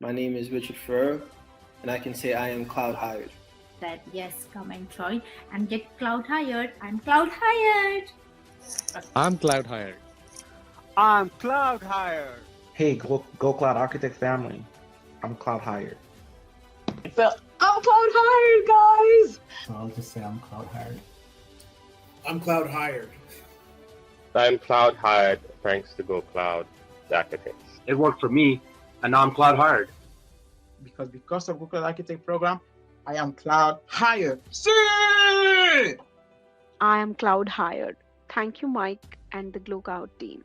My name is Richard Ferrer, and I can say I am cloud hired. That yes, come and join and get cloud hired. I'm cloud hired. I'm Cloud Hired. I'm Cloud Hired. Hey, Go Cloud Architect family. I'm Cloud Hired. So I'm cloud hired, guys. So I'll just say I'm cloud hired. I'm cloud hired. I'm cloud hired thanks to Go Cloud Architects. It worked for me, and now I'm cloud hired. Because of Google Architect program, I am cloud hired. See! I am cloud hired. Thank you, Mike and the Glowcloud team.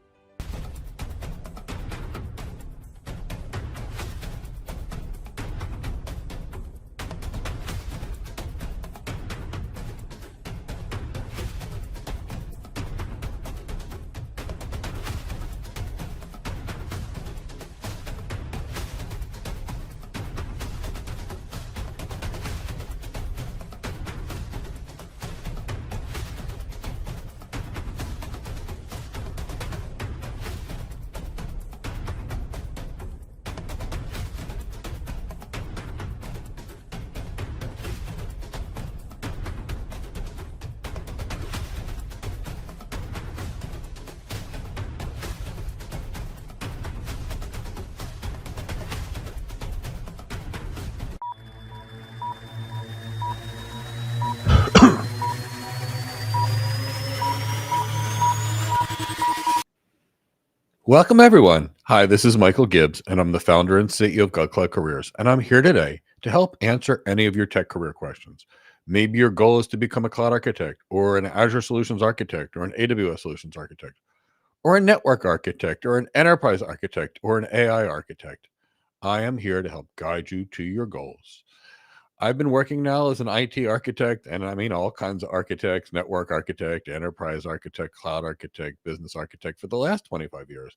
Welcome, everyone. Hi, this is Michael Gibbs, and I'm the founder and CEO of GovCloud Careers, and I'm here today to help answer any of your tech career questions. Maybe your goal is to become a cloud architect, or an Azure Solutions Architect, or an AWS Solutions Architect, or a network architect, or an enterprise architect, or an AI architect. I am here to help guide you to your goals. I've been working now as an IT architect, and I mean all kinds of architects, network architect, enterprise architect, cloud architect, business architect for the last 25 years.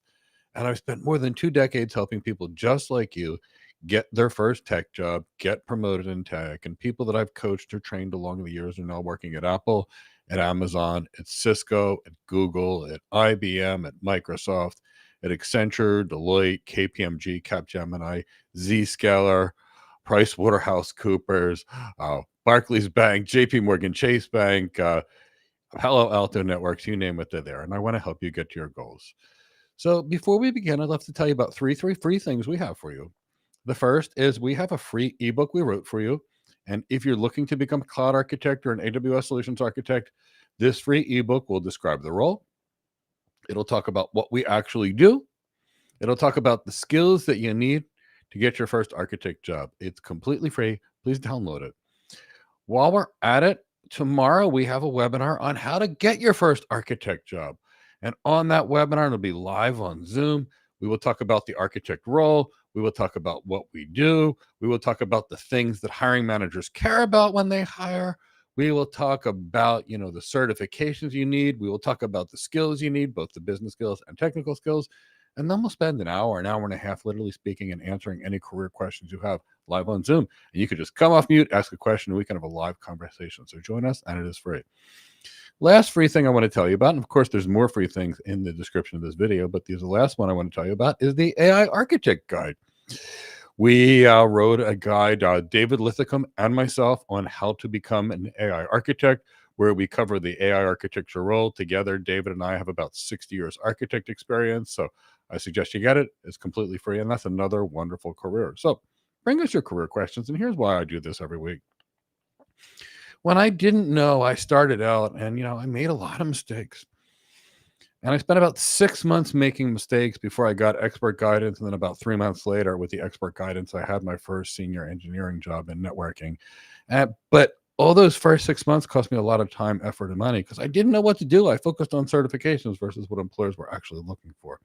And I've spent more than 2 decades helping people just like you get their first tech job, get promoted in tech. And people that I've coached or trained along the years are now working at Apple, at Amazon, at Cisco, at Google, at IBM, at Microsoft, at Accenture, Deloitte, KPMG, Capgemini, Zscaler, PricewaterhouseCoopers, Barclays Bank, JP Morgan Chase Bank, Palo Alto Networks, you name it, they're there. And I want to help you get to your goals. So before we begin, I'd love to tell you about three free things we have for you. The first is we have a free ebook we wrote for you. And if you're looking to become a cloud architect or an AWS solutions architect, this free ebook will describe the role. It'll talk about what we actually do. It'll talk about the skills that you need to get your first architect job. It's completely free. Please download it. While we're at it, tomorrow we have a webinar on how to get your first architect job. And on that webinar, it'll be live on Zoom. We will talk about the architect role. We will talk about what we do. We will talk about the things that hiring managers care about when they hire. We will talk about, the certifications you need. We will talk about the skills you need, both the business skills and technical skills. And then we'll spend an hour and a half, literally speaking and answering any career questions you have live on Zoom. And you can just come off mute, ask a question, and we can have a live conversation. So join us, and it is free. Last free thing I want to tell you about, and of course, there's more free things in the description of this video, but the last one I want to tell you about is the AI Architect Guide. We wrote a guide, David Lithicum and myself, on how to become an AI architect, where we cover the AI architecture role together. David and I have about 60 years architect experience, so I suggest you get it. It's completely free, and that's another wonderful career. So bring us your career questions, and here's why I do this every week. When I didn't know, I started out, and, I made a lot of mistakes. And I spent about 6 months making mistakes before I got expert guidance, and then about 3 months later, with the expert guidance, I had my first senior engineering job in networking. But all those first 6 months cost me a lot of time, effort, and money because I didn't know what to do. I focused on certifications versus what employers were actually looking for.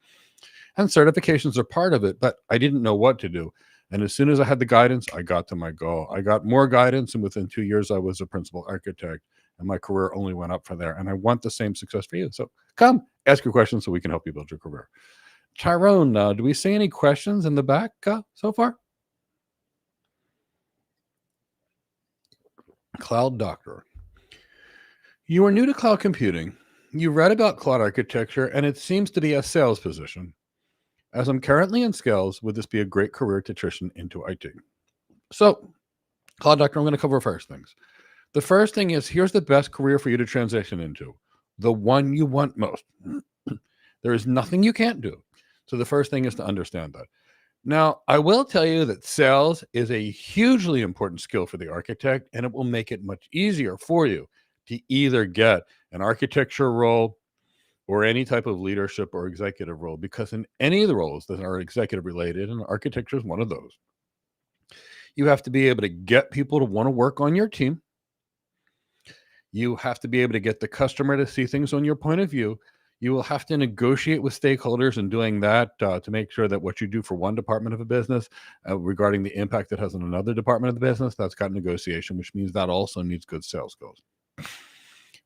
And certifications are part of it, but I didn't know what to do. And as soon as I had the guidance, I got to my goal. I got more guidance, and within 2 years, I was a principal architect, and my career only went up from there. And I want the same success for you. So come, ask your questions so we can help you build your career. Tyrone, do we see any questions in the back so far? Cloud Doctor. You are new to cloud computing. You read about cloud architecture, and it seems to be a sales position. As I'm currently in scales, would this be a great career to transition into IT? So, Cloud Doctor, I'm going to cover first things. The first thing is, here's the best career for you to transition into, the one you want most. There is nothing you can't do. So the first thing is to understand that. Now, I will tell you that sales is a hugely important skill for the architect, and it will make it much easier for you to either get an architecture role or any type of leadership or executive role, because in any of the roles that are executive related, and architecture is one of those, you have to be able to get people to want to work on your team. You have to be able to get the customer to see things on your point of view. You will have to negotiate with stakeholders, and doing that to make sure that what you do for one department of a business regarding the impact it has on another department of the business, that's got negotiation, which means that also needs good sales skills.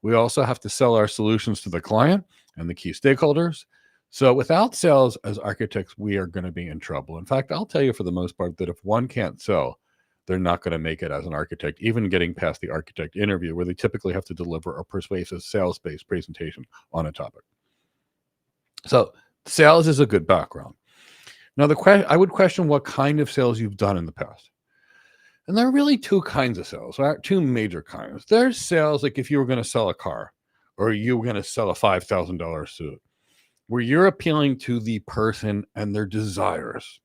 We also have to sell our solutions to the client and the key stakeholders. So without sales as architects, we are going to be in trouble. In fact, I'll tell you for the most part that if one can't sell, they're not going to make it as an architect, even getting past the architect interview, where they typically have to deliver a persuasive sales-based presentation on a topic. So sales is a good background. Now, I would question what kind of sales you've done in the past. And there are really two kinds of sales, right? Two major kinds. There's sales like if you were going to sell a car or you were going to sell a $5,000 suit, where you're appealing to the person and their desires.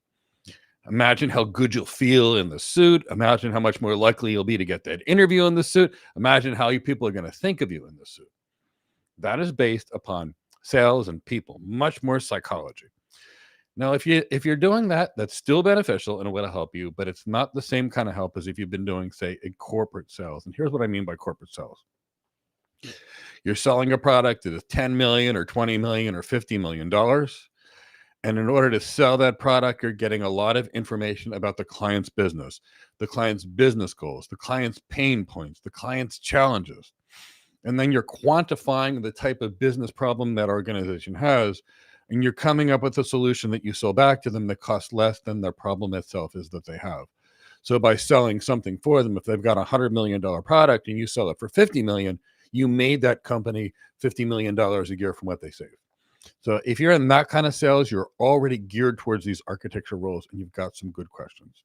Imagine how good you'll feel in the suit. Imagine how much more likely you'll be to get that interview in the suit. Imagine how people are going to think of you in the suit. That is based upon sales and people, much more psychology. Now, if you're doing that, that's still beneficial and it will help you, but it's not the same kind of help as if you've been doing, say, a corporate sales. And here's what I mean by corporate sales. You're selling a product that is $10 million or $20 million or $50 million. And in order to sell that product, you're getting a lot of information about the client's business goals, the client's pain points, the client's challenges. And then you're quantifying the type of business problem that organization has, and you're coming up with a solution that you sell back to them that costs less than the problem itself is that they have. So by selling something for them, if they've got a $100 million product and you sell it for $50 million, you made that company $50 million a year from what they save. So if you're in that kind of sales, you're already geared towards these architecture roles and you've got some good questions.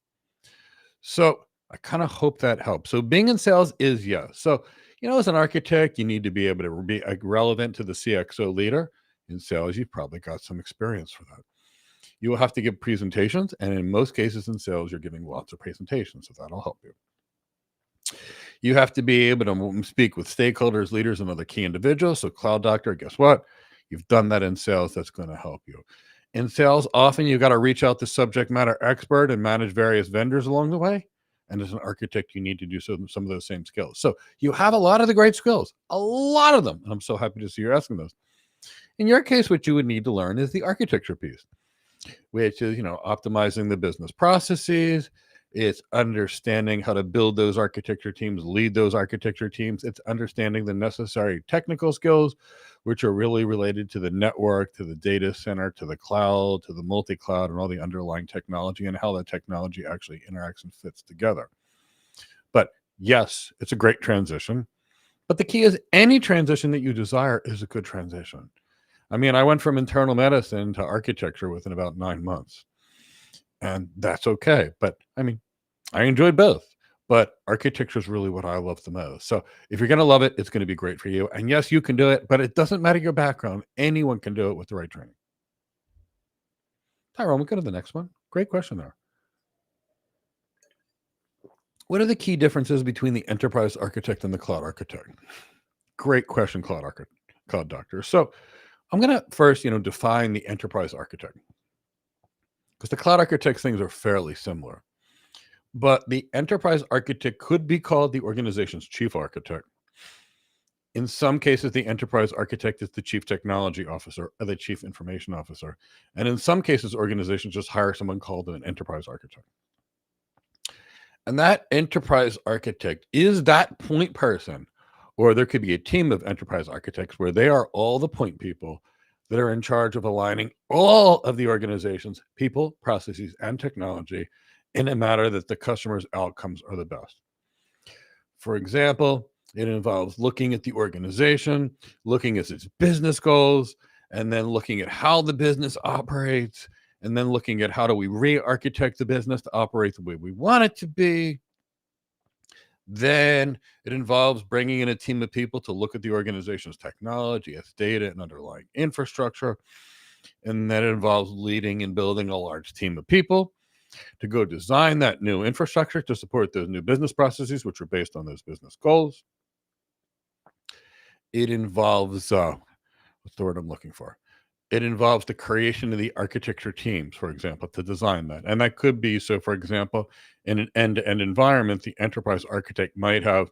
So I kind of hope that helps. So being in sales is yes. So, as an architect, you need to be able to be relevant to the CXO leader. In sales, you've probably got some experience for that. You will have to give presentations, and in most cases in sales, you're giving lots of presentations, so that'll help you. You have to be able to speak with stakeholders, leaders, and other key individuals. So Cloud Doctor, guess what? You've done that in sales. That's going to help you. In sales, often you've got to reach out to subject matter expert and manage various vendors along the way. And as an architect, you need to do some of those same skills. So you have a lot of the great skills, a lot of them. And I'm so happy to see you're asking those. In your case, what you would need to learn is the architecture piece, which is, optimizing the business processes. It's understanding how to build those architecture teams, lead those architecture teams. It's understanding the necessary technical skills, which are really related to the network, to the data center, to the cloud, to the multi-cloud, and all the underlying technology and how that technology actually interacts and fits together. But yes, it's a great transition. But the key is any transition that you desire is a good transition. I mean, I went from internal medicine to architecture within about 9 months. And that's okay. But I mean, I enjoyed both. But architecture is really what I love the most. So if you're going to love it, it's going to be great for you. And yes, you can do it, but it doesn't matter your background. Anyone can do it with the right training. Tyrone, we'll go to the next one. Great question there. What are the key differences between the enterprise architect and the cloud architect? Great question, Cloud Doctor. So I'm going to first, define the enterprise architect, because the cloud architect things are fairly similar. But the enterprise architect could be called the organization's chief architect. In some cases, the enterprise architect is the chief technology officer or the chief information officer. And in some cases, organizations just hire someone called an enterprise architect. And that enterprise architect is that point person, or there could be a team of enterprise architects where they are all the point people that are in charge of aligning all of the organization's people, processes, and technology in a manner that the customer's outcomes are the best. For example, it involves looking at the organization, looking at its business goals, and then looking at how the business operates, and then looking at how do we re-architect the business to operate the way we want it to be. Then it involves bringing in a team of people to look at the organization's technology, its data, and underlying infrastructure. And then it involves leading and building a large team of people to go design that new infrastructure to support those new business processes, which are based on those business goals. It involves, what's the word I'm looking for? It involves the creation of the architecture teams, for example, to design that. And that could be, so for example, in an end-to-end environment, the enterprise architect might have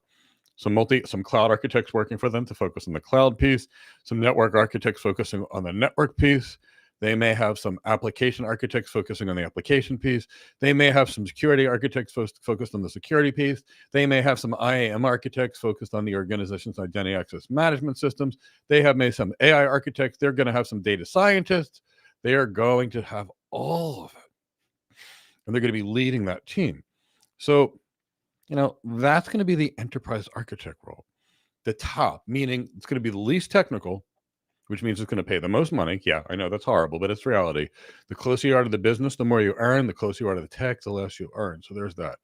some cloud architects working for them to focus on the cloud piece, some network architects focusing on the network piece. They may have some application architects focusing on the application piece. They may have some security architects focused on the security piece. They may have some IAM architects focused on the organization's identity access management systems. They have maybe some AI architects. They're going to have some data scientists. They are going to have all of it. And they're going to be leading that team. So, that's going to be the enterprise architect role. The top, meaning it's going to be the least technical, which means it's going to pay the most money. Yeah, I know that's horrible, but it's reality. The closer you are to the business, the more you earn. The closer you are to the tech, the less you earn. So there's that.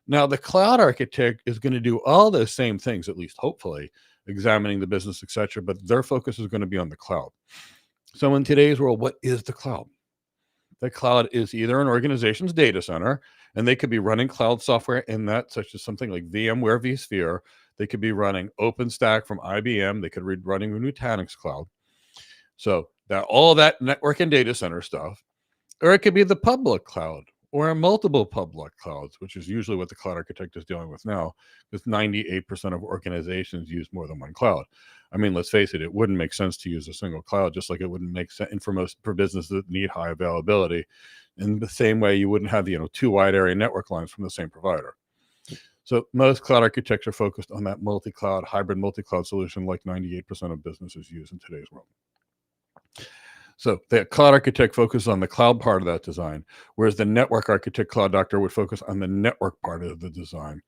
Now, the cloud architect is going to do all those same things, at least hopefully, examining the business, etc. But their focus is going to be on the cloud. So in today's world, what is the cloud? The cloud is either an organization's data center, and they could be running cloud software in that, such as something like VMware vSphere. They could be running OpenStack from IBM. They could be running a Nutanix cloud. So that all that network and data center stuff, or it could be the public cloud or multiple public clouds, which is usually what the cloud architect is dealing with now, because 98% of organizations use more than one cloud. I mean, let's face it, it wouldn't make sense to use a single cloud, just like it wouldn't make sense for businesses that need high availability. In the same way, you wouldn't have, 2 wide area network lines from the same provider. So most cloud architects are focused on that multi-cloud, hybrid multi-cloud solution like 98% of businesses use in today's world. So the cloud architect focuses on the cloud part of that design, whereas the network architect, cloud doctor, would focus on the network part of the design.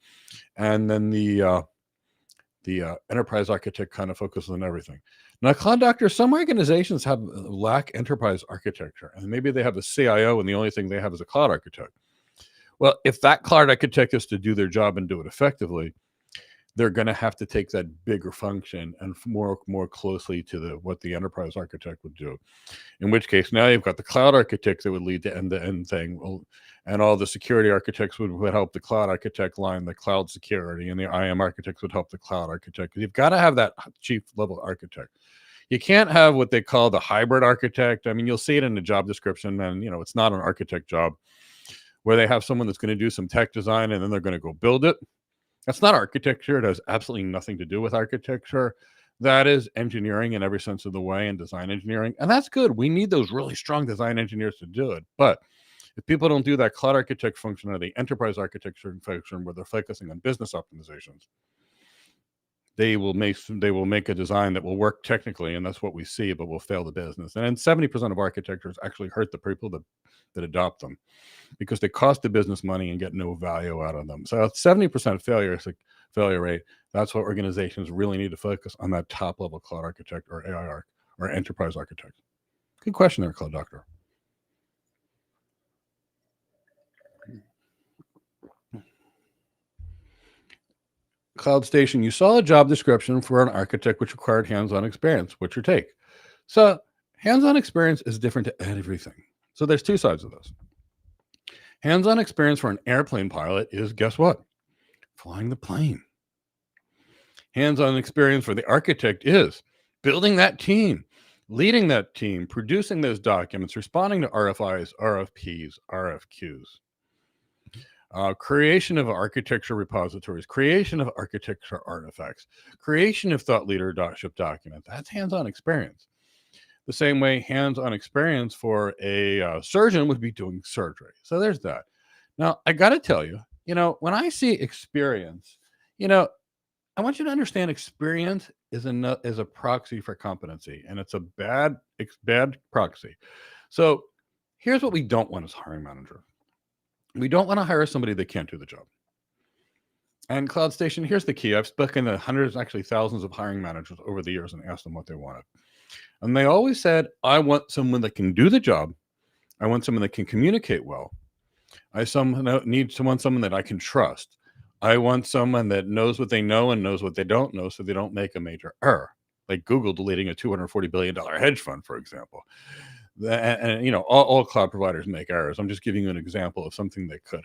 And then the enterprise architect kind of focuses on everything. Now, cloud doctor, some organizations lack enterprise architecture, and maybe they have a CIO and the only thing they have is a cloud architect. Well, if that cloud architect is to do their job and do it effectively, they're going to have to take that bigger function and more closely to what the enterprise architect would do. In which case, now you've got the cloud architect that would lead to end-to-end thing, and all the security architects would help the cloud architect line the cloud security, and the IAM architects would help the cloud architect. You've got to have that chief level architect. You can't have what they call the hybrid architect. I mean, you'll see it in the job description, and it's not an architect job, where they have someone that's going to do some tech design and then they're going to go build it. That's not architecture. It has absolutely nothing to do with architecture. That is engineering in every sense of the way, and design engineering. And that's good. We need those really strong design engineers to do it. But if people don't do that cloud architect function or the enterprise architecture function where they're focusing on business optimizations, they will make a design that will work technically, and that's what we see, but will fail the business. And 70% of architectures actually hurt the people that adopt them, because they cost the business money and get no value out of them. So 70% failure rate. That's what organizations really need to focus on, that top level cloud architect or AI or enterprise architect. Good question there, Cloud Doctor. Cloud Station, you saw a job description for an architect which required hands-on experience. What's your take? So hands-on experience is different to everything. So there's 2 sides of this. Hands-on experience for an airplane pilot is, guess what? Flying the plane. Hands-on experience for the architect is building that team, leading that team, producing those documents, responding to RFIs, RFPs, RFQs. Creation of architecture repositories, creation of architecture artifacts, creation of thought leadership documents. That's hands-on experience. The same way hands-on experience for a surgeon would be doing surgery. So there's that. Now, I got to tell you, when I see experience, I want you to understand experience is a proxy for competency, and it's a bad proxy. So here's what we don't want as hiring manager. We don't want to hire somebody that can't do the job. And Cloud Station, here's the key. I've spoken to hundreds, actually thousands of hiring managers over the years and asked them what they wanted. And they always said, I want someone that can do the job I want someone that can communicate well. I need someone that I can trust. I want someone that knows what they know and knows what they don't know, so they don't make a major error, like Google deleting a $240 billion hedge fund, for example. And you know, all cloud providers make errors. I'm just giving you an example of something that could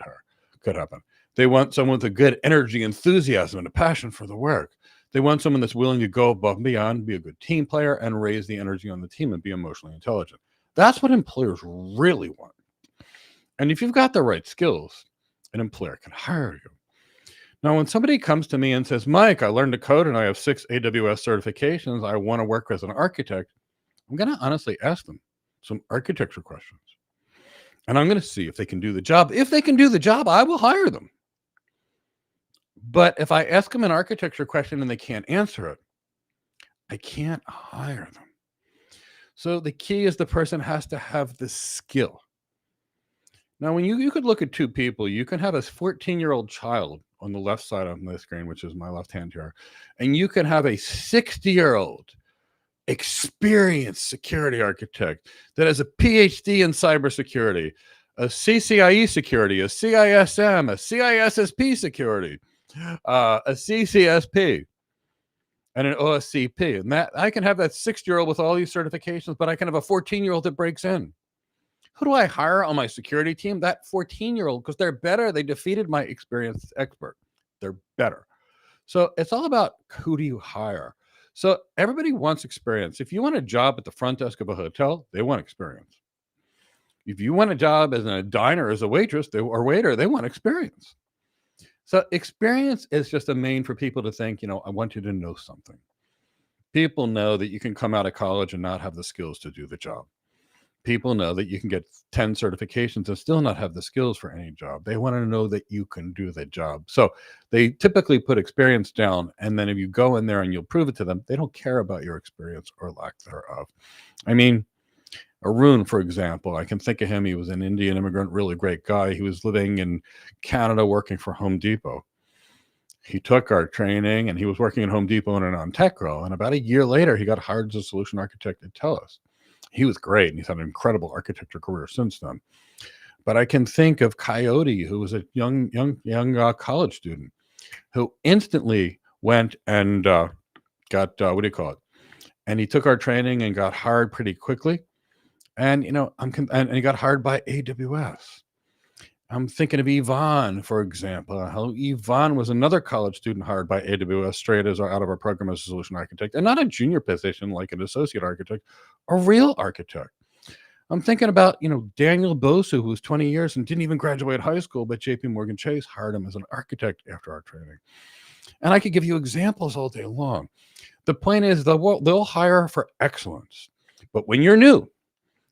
happen. They want someone with a good energy, enthusiasm, and a passion for the work. They want someone that's willing to go above and beyond, be a good team player, and raise the energy on the team and be emotionally intelligent. That's what employers really want. And if you've got the right skills, an employer can hire you. Now, when somebody comes to me and says, Mike, I learned to code and I have 6 AWS certifications, I want to work as an architect, I'm going to honestly ask them some architecture questions. And I'm going to see if they can do the job. If they can do the job, I will hire them. But if I ask them an architecture question and they can't answer it, I can't hire them. So the key is the person has to have the skill. Now, when you could look at two people, you can have a 14-year-old child on the left side of the screen, which is my left hand here, and you can have a 60-year-old experienced security architect that has a PhD in cybersecurity, a CCIE security, a CISM, a CISSP security, a CCSP, and an OSCP. And that I can have that 60-year-old with all these certifications, but I can have a 14-year-old that breaks in. Who do I hire on my security team? That 14-year-old, because they're better. They defeated my experienced expert. They're better. So it's all about who do you hire. So everybody wants experience. If you want a job at the front desk of a hotel, they want experience. If you want a job as a diner as a waitress or waiter, they want experience. So experience is just a main for people to think, you know, I want you to know something. People know that you can come out of college and not have the skills to do the job. People know that you can get 10 certifications and still not have the skills for any job. They want to know that you can do the job. So they typically put experience down. And then if you go in there and you'll prove it to them, they don't care about your experience or lack thereof. I mean, Arun, for example, I can think of him. He was an Indian immigrant, really great guy. He was living in Canada working for Home Depot. He took our training and he was working at Home Depot and on TechGrow. And about a year later, he got hired as a solution architect at TELUS. He was great, and he's had an incredible architecture career since then. But I can think of Coyote, who was a young college student, who instantly went and got and he took our training and got hired pretty quickly. And you know, and he got hired by AWS. I'm thinking of Yvonne, for example. How Yvonne was another college student hired by AWS straight out of our program as a solution architect, and not a junior position like an associate architect, a real architect. I'm thinking about, you know, Daniel Bosu, who was 20 years and didn't even graduate high school, but JP Morgan Chase hired him as an architect after our training. And I could give you examples all day long. The point is, they'll hire for excellence. But when you're new,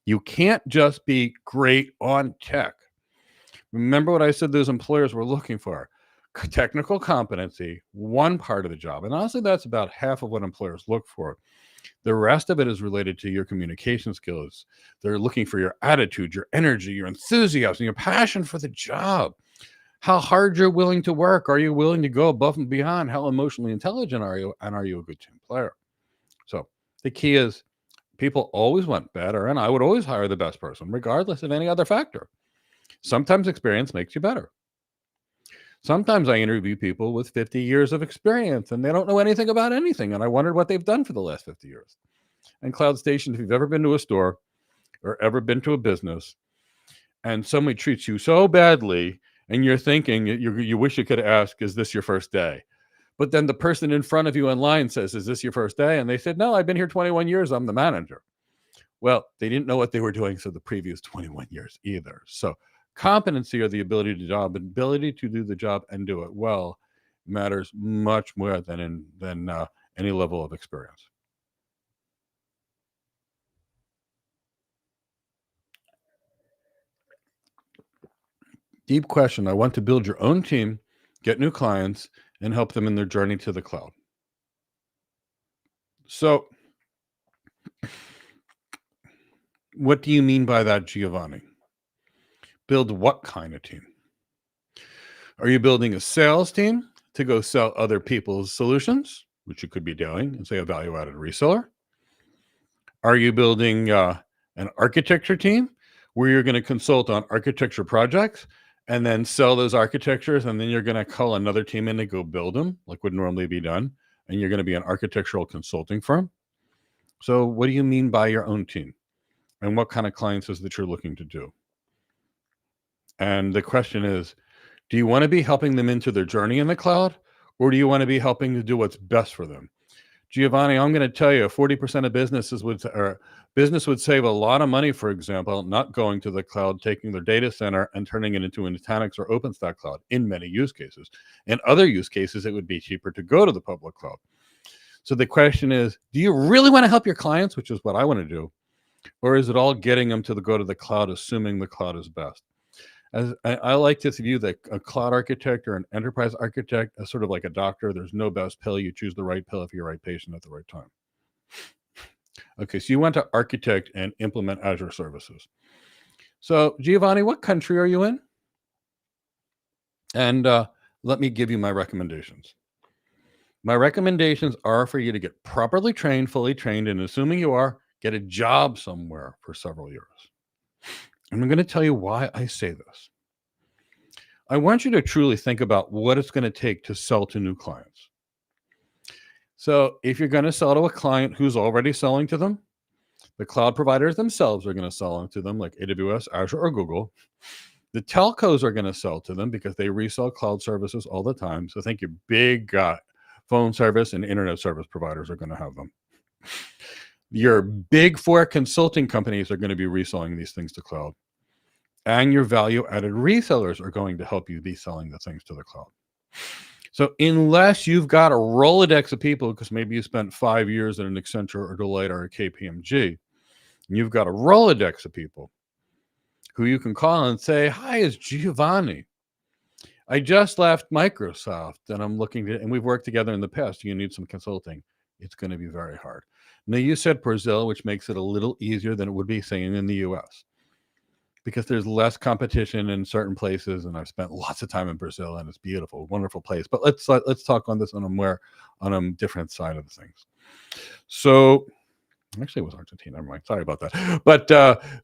you can't just be great on tech. Remember what I said those employers were looking for. Technical competency, one part of the job. And honestly, that's about half of what employers look for. The rest of it is related to your communication skills. They're looking for your attitude, your energy, your enthusiasm, your passion for the job. How hard you're willing to work. Are you willing to go above and beyond? How emotionally intelligent are you? And are you a good team player? So the key is people always want better. And I would always hire the best person, regardless of any other factor. Sometimes experience makes you better. Sometimes I interview people with 50 years of experience and they don't know anything about anything. And I wondered what they've done for the last 50 years. And Cloud Station, if you've ever been to a store or ever been to a business and somebody treats you so badly and you're thinking, you wish you could ask, is this your first day? But then the person in front of you in line says, is this your first day? And they said, no, I've been here 21 years. I'm the manager. Well, they didn't know what they were doing for the previous 21 years either. So competency or the ability to do the job and do it well matters much more than any level of experience. Deep question. I want to build your own team, get new clients, and help them in their journey to the cloud. So what do you mean by that, Giovanni? Build what kind of team? Are you building a sales team to go sell other people's solutions, which you could be doing and say a value-added reseller? Are you building an architecture team where you're going to consult on architecture projects and then sell those architectures, and then you're going to call another team in to go build them, like would normally be done, and you're going to be an architectural consulting firm. So what do you mean by your own team? And what kind of clients is that you're looking to do? And the question is, do you want to be helping them into their journey in the cloud, or do you want to be helping to do what's best for them? Giovanni, I'm going to tell you, 40% of business would save a lot of money, for example, not going to the cloud, taking their data center and turning it into Nutanix or OpenStack cloud in many use cases. In other use cases, it would be cheaper to go to the public cloud. So the question is, do you really want to help your clients, which is what I want to do, or is it all getting them to go to the cloud, assuming the cloud is best? As I like to view a cloud architect or an enterprise architect as sort of like a doctor. There's no best pill. You choose the right pill if you're the right patient at the right time. Okay, so you want to architect and implement Azure services. So Giovanni, what country are you in? And let me give you my recommendations. My recommendations are for you to get properly trained, fully trained, and assuming you are, get a job somewhere for several years. And I'm going to tell you why I say this. I want you to truly think about what it's going to take to sell to new clients. So if you're going to sell to a client who's already selling to them, the cloud providers themselves are going to sell to them, like AWS, Azure, or Google. The telcos are going to sell to them because they resell cloud services all the time. So think your big phone service and internet service providers are going to have them. Your big four consulting companies are going to be reselling these things to cloud. And your value-added resellers are going to help you be selling the things to the cloud. So unless you've got a Rolodex of people, because maybe you spent 5 years at an Accenture or Deloitte or a KPMG, and you've got a Rolodex of people who you can call and say, hi, it's Giovanni. I just left Microsoft and I'm looking to, and we've worked together in the past. You need some consulting. It's going to be very hard. Now, you said Brazil, which makes it a little easier than it would be saying in the US, because there's less competition in certain places. And I've spent lots of time in Brazil and it's beautiful, wonderful place. But let's talk on this on a different side of the things. So actually, it was Argentina. Never mind. Sorry about that. But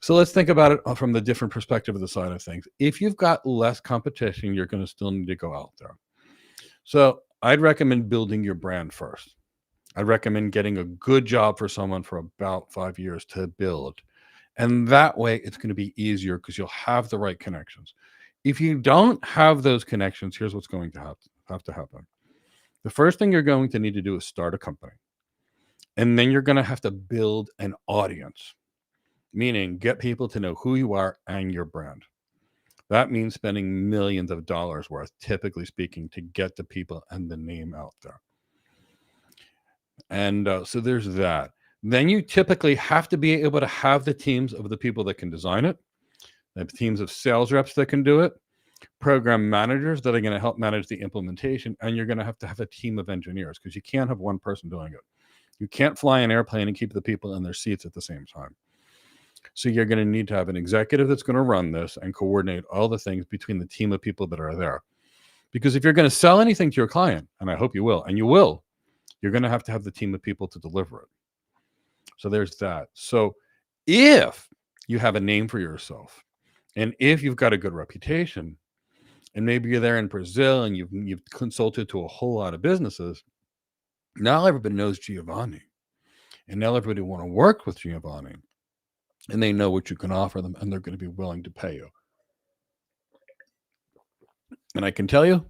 so let's think about it from the different perspective of the side of things. If you've got less competition, you're going to still need to go out there. So I'd recommend building your brand first. I'd recommend getting a good job for someone for about 5 years to build. And that way, it's going to be easier because you'll have the right connections. If you don't have those connections, here's what's going to have to happen. The first thing you're going to need to do is start a company. And then you're going to have to build an audience, meaning get people to know who you are and your brand. That means spending millions of dollars worth, typically speaking, to get the people and the name out there. And so there's that. Then you typically have to be able to have the teams of the people that can design it, the teams of sales reps that can do it, program managers that are going to help manage the implementation, and you're going to have a team of engineers because you can't have one person doing it. You can't fly an airplane and keep the people in their seats at the same time. So you're going to need to have an executive that's going to run this and coordinate all the things between the team of people that are there. Because if you're going to sell anything to your client, and I hope you will, and you will, you're going to have the team of people to deliver it. So there's that. So if you have a name for yourself, and if you've got a good reputation, and maybe you're there in Brazil and you've consulted to a whole lot of businesses, now everybody knows Giovanni, and now everybody want to work with Giovanni, and they know what you can offer them, and they're going to be willing to pay you. And I can tell you,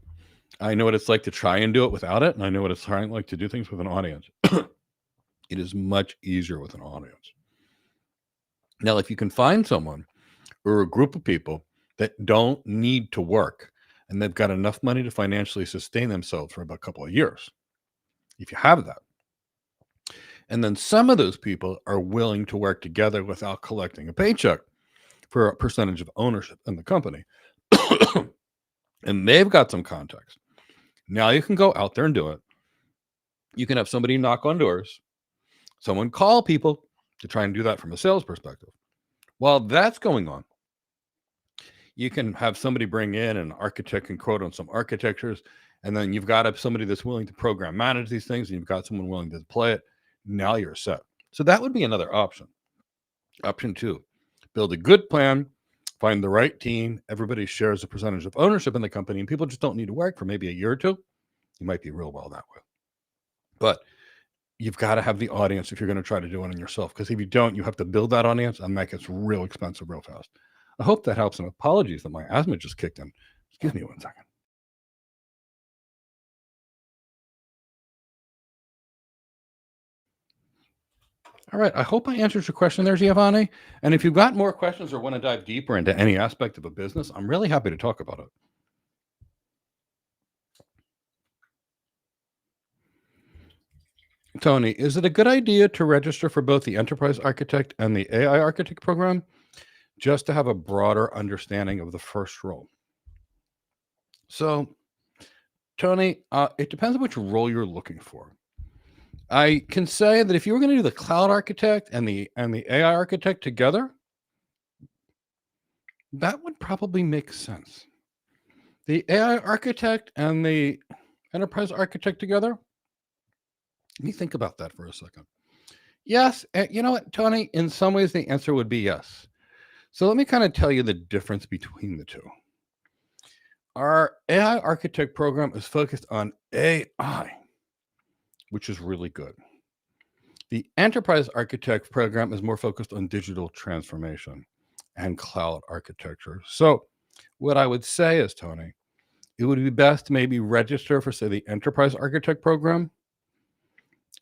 I know what it's like to try and do it without it, and I know what it's like to do things with an audience. It is much easier with an audience. Now, if you can find someone or a group of people that don't need to work, and they've got enough money to financially sustain themselves for about a couple of years, if you have that, and then some of those people are willing to work together without collecting a paycheck for a percentage of ownership in the company, and they've got some context, now you can go out there and do it. You can have somebody knock on doors, someone call people to try and do that from a sales perspective. While that's going on, you can have somebody bring in an architect and quote on some architectures, and then you've got somebody that's willing to program manage these things, and you've got someone willing to deploy it. Now you're set. So that would be another option. Option 2, build a good plan, find the right team, everybody shares a percentage of ownership in the company, and people just don't need to work for maybe a year or two, you might be real well that way. But you've got to have the audience if you're going to try to do it on yourself, because if you don't, you have to build that audience, and that gets real expensive real fast. I hope that helps, and apologies that my asthma just kicked in. Excuse me 1 second. All right, I hope I answered your question there, Giovanni. And if you've got more questions or want to dive deeper into any aspect of a business, I'm really happy to talk about it. Tony, is it a good idea to register for both the Enterprise Architect and the AI Architect program just to have a broader understanding of the first role? So, Tony, it depends on which role you're looking for. I can say that if you were going to do the Cloud Architect and the AI Architect together, that would probably make sense. The AI Architect and the Enterprise Architect together, let me think about that for a second. Yes, you know what, Tony? In some ways, the answer would be yes. So let me kind of tell you the difference between the two. Our AI Architect program is focused on AI, which is really good. The Enterprise Architect program is more focused on digital transformation and cloud architecture. So what I would say is, Tony, it would be best to maybe register for, say, the Enterprise Architect program.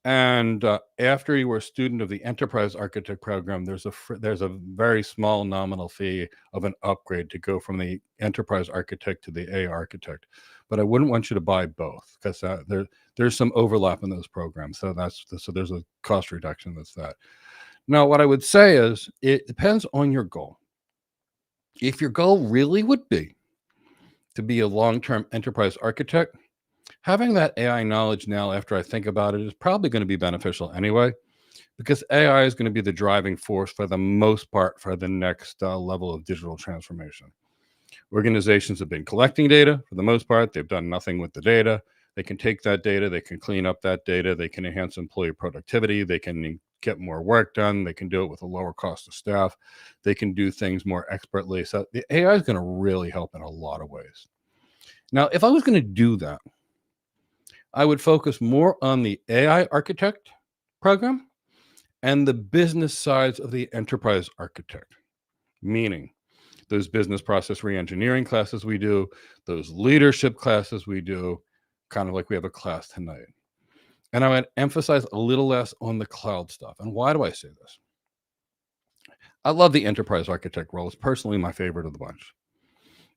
And after you were a student of the Enterprise Architect program, there's a very small nominal fee of an upgrade to go from the Enterprise Architect to the AI Architect. But I wouldn't want you to buy both, because there's some overlap in those programs. So there's a cost reduction that's that. Now, what I would say is it depends on your goal. If your goal really would be to be a long-term enterprise architect, having that AI knowledge now, after I think about it, is probably going to be beneficial anyway, because AI is going to be the driving force for the most part for the next level of digital transformation. Organizations have been collecting data for the most part. They've done nothing with the data. They can take that data, they can clean up that data, they can enhance employee productivity, they can get more work done, they can do it with a lower cost of staff, they can do things more expertly. So the AI is going to really help in a lot of ways. Now, if I was going to do that, I would focus more on the AI Architect program and the business sides of the Enterprise Architect, meaning those business process reengineering classes we do, those leadership classes we do, kind of like we have a class tonight. And I would emphasize a little less on the cloud stuff. And why do I say this? I love the Enterprise Architect role. It's personally my favorite of the bunch.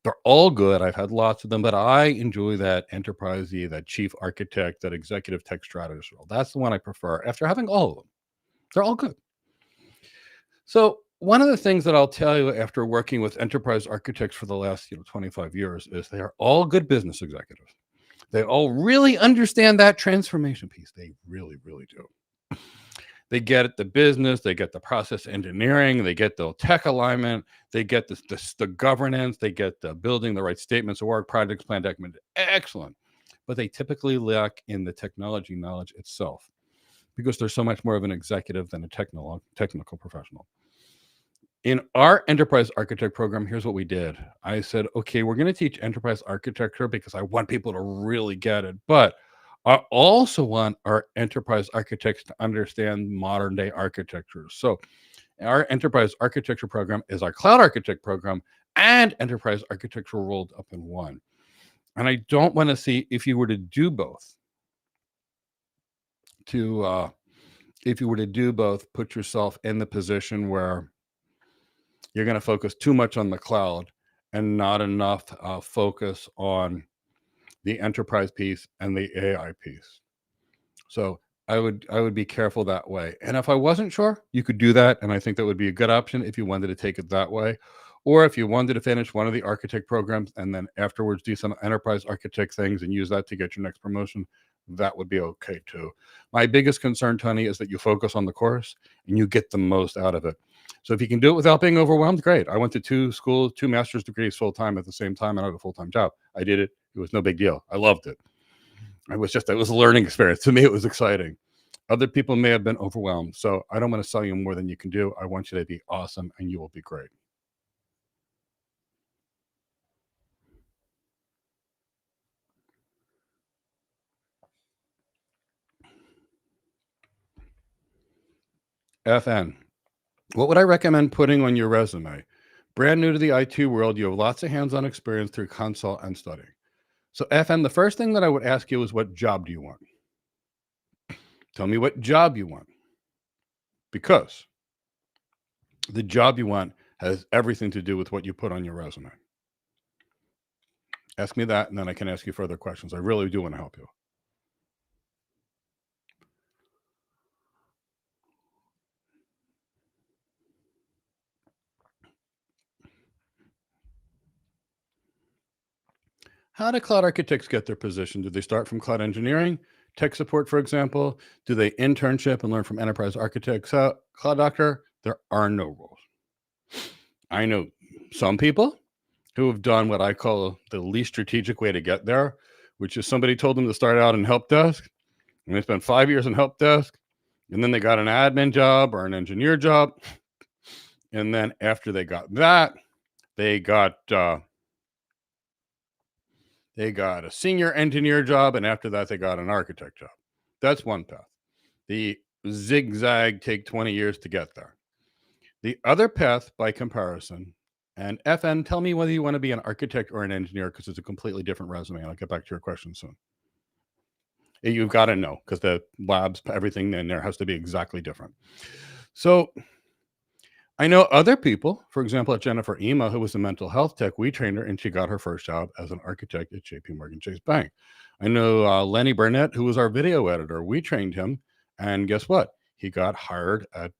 They're all good. I've had lots of them, but I enjoy that enterprisey, that chief architect, that executive tech strategist role. That's the one I prefer after having all of them. They're all good. So one of the things that I'll tell you after working with enterprise architects for the last 25 years is they are all good business executives. They all really understand that transformation piece. They really, really do. They get it, the business, they get the process engineering, they get the tech alignment, they get the governance, they get the building the right statements of work, projects, plan, document. Excellent. But they typically lack in the technology knowledge itself, because they're so much more of an executive than a technical professional. In our enterprise architect program, here's what we did. I said, okay, we're going to teach enterprise architecture because I want people to really get it. But I also want our enterprise architects to understand modern day architecture. So our enterprise architecture program is our cloud architect program and enterprise architecture rolled up in one. And I don't want to see, if you were to do both, put yourself in the position where you're going to focus too much on the cloud and not enough focus on the enterprise piece and the AI piece. So I would be careful that way. And if I wasn't sure, you could do that. And I think that would be a good option if you wanted to take it that way. Or if you wanted to finish one of the architect programs and then afterwards do some enterprise architect things and use that to get your next promotion, that would be okay too. My biggest concern, Tony, is that you focus on the course and you get the most out of it. So if you can do it without being overwhelmed, great. I went to 2 master's degrees full-time at the same time, and I had a full-time job. I did it. It was no big deal. I loved it. It was a learning experience. To me, it was exciting. Other people may have been overwhelmed. So I don't want to sell you more than you can do. I want you to be awesome and you will be great. FN. What would I recommend putting on your resume? Brand new to the IT world, you have lots of hands-on experience through consult and studying. So FN, the first thing that I would ask you is, what job do you want? Tell me what job you want. Because the job you want has everything to do with what you put on your resume. Ask me that, and then I can ask you further questions. I really do want to help you. How do cloud architects get their position? Do they start from cloud engineering, tech support, for example? Do they internship and learn from enterprise architects? Cloud doctor, there are no rules. I know some people who have done what I call the least strategic way to get there, which is somebody told them to start out in help desk, and they spent 5 years in help desk, and then they got an admin job or an engineer job. And then after they got that, they got a senior engineer job, and after that, they got an architect job. That's one path. The zigzag take 20 years to get there. The other path, by comparison, and FN, tell me whether you want to be an architect or an engineer, because it's a completely different resume. I'll get back to your question soon. You've got to know, because the labs, everything in there has to be exactly different. So I know other people, for example, at Jennifer Ema, who was a mental health tech, we trained her and she got her first job as an architect at JP Morgan Chase Bank. I know Lenny Burnett, who was our video editor, we trained him, and guess what? He got hired at,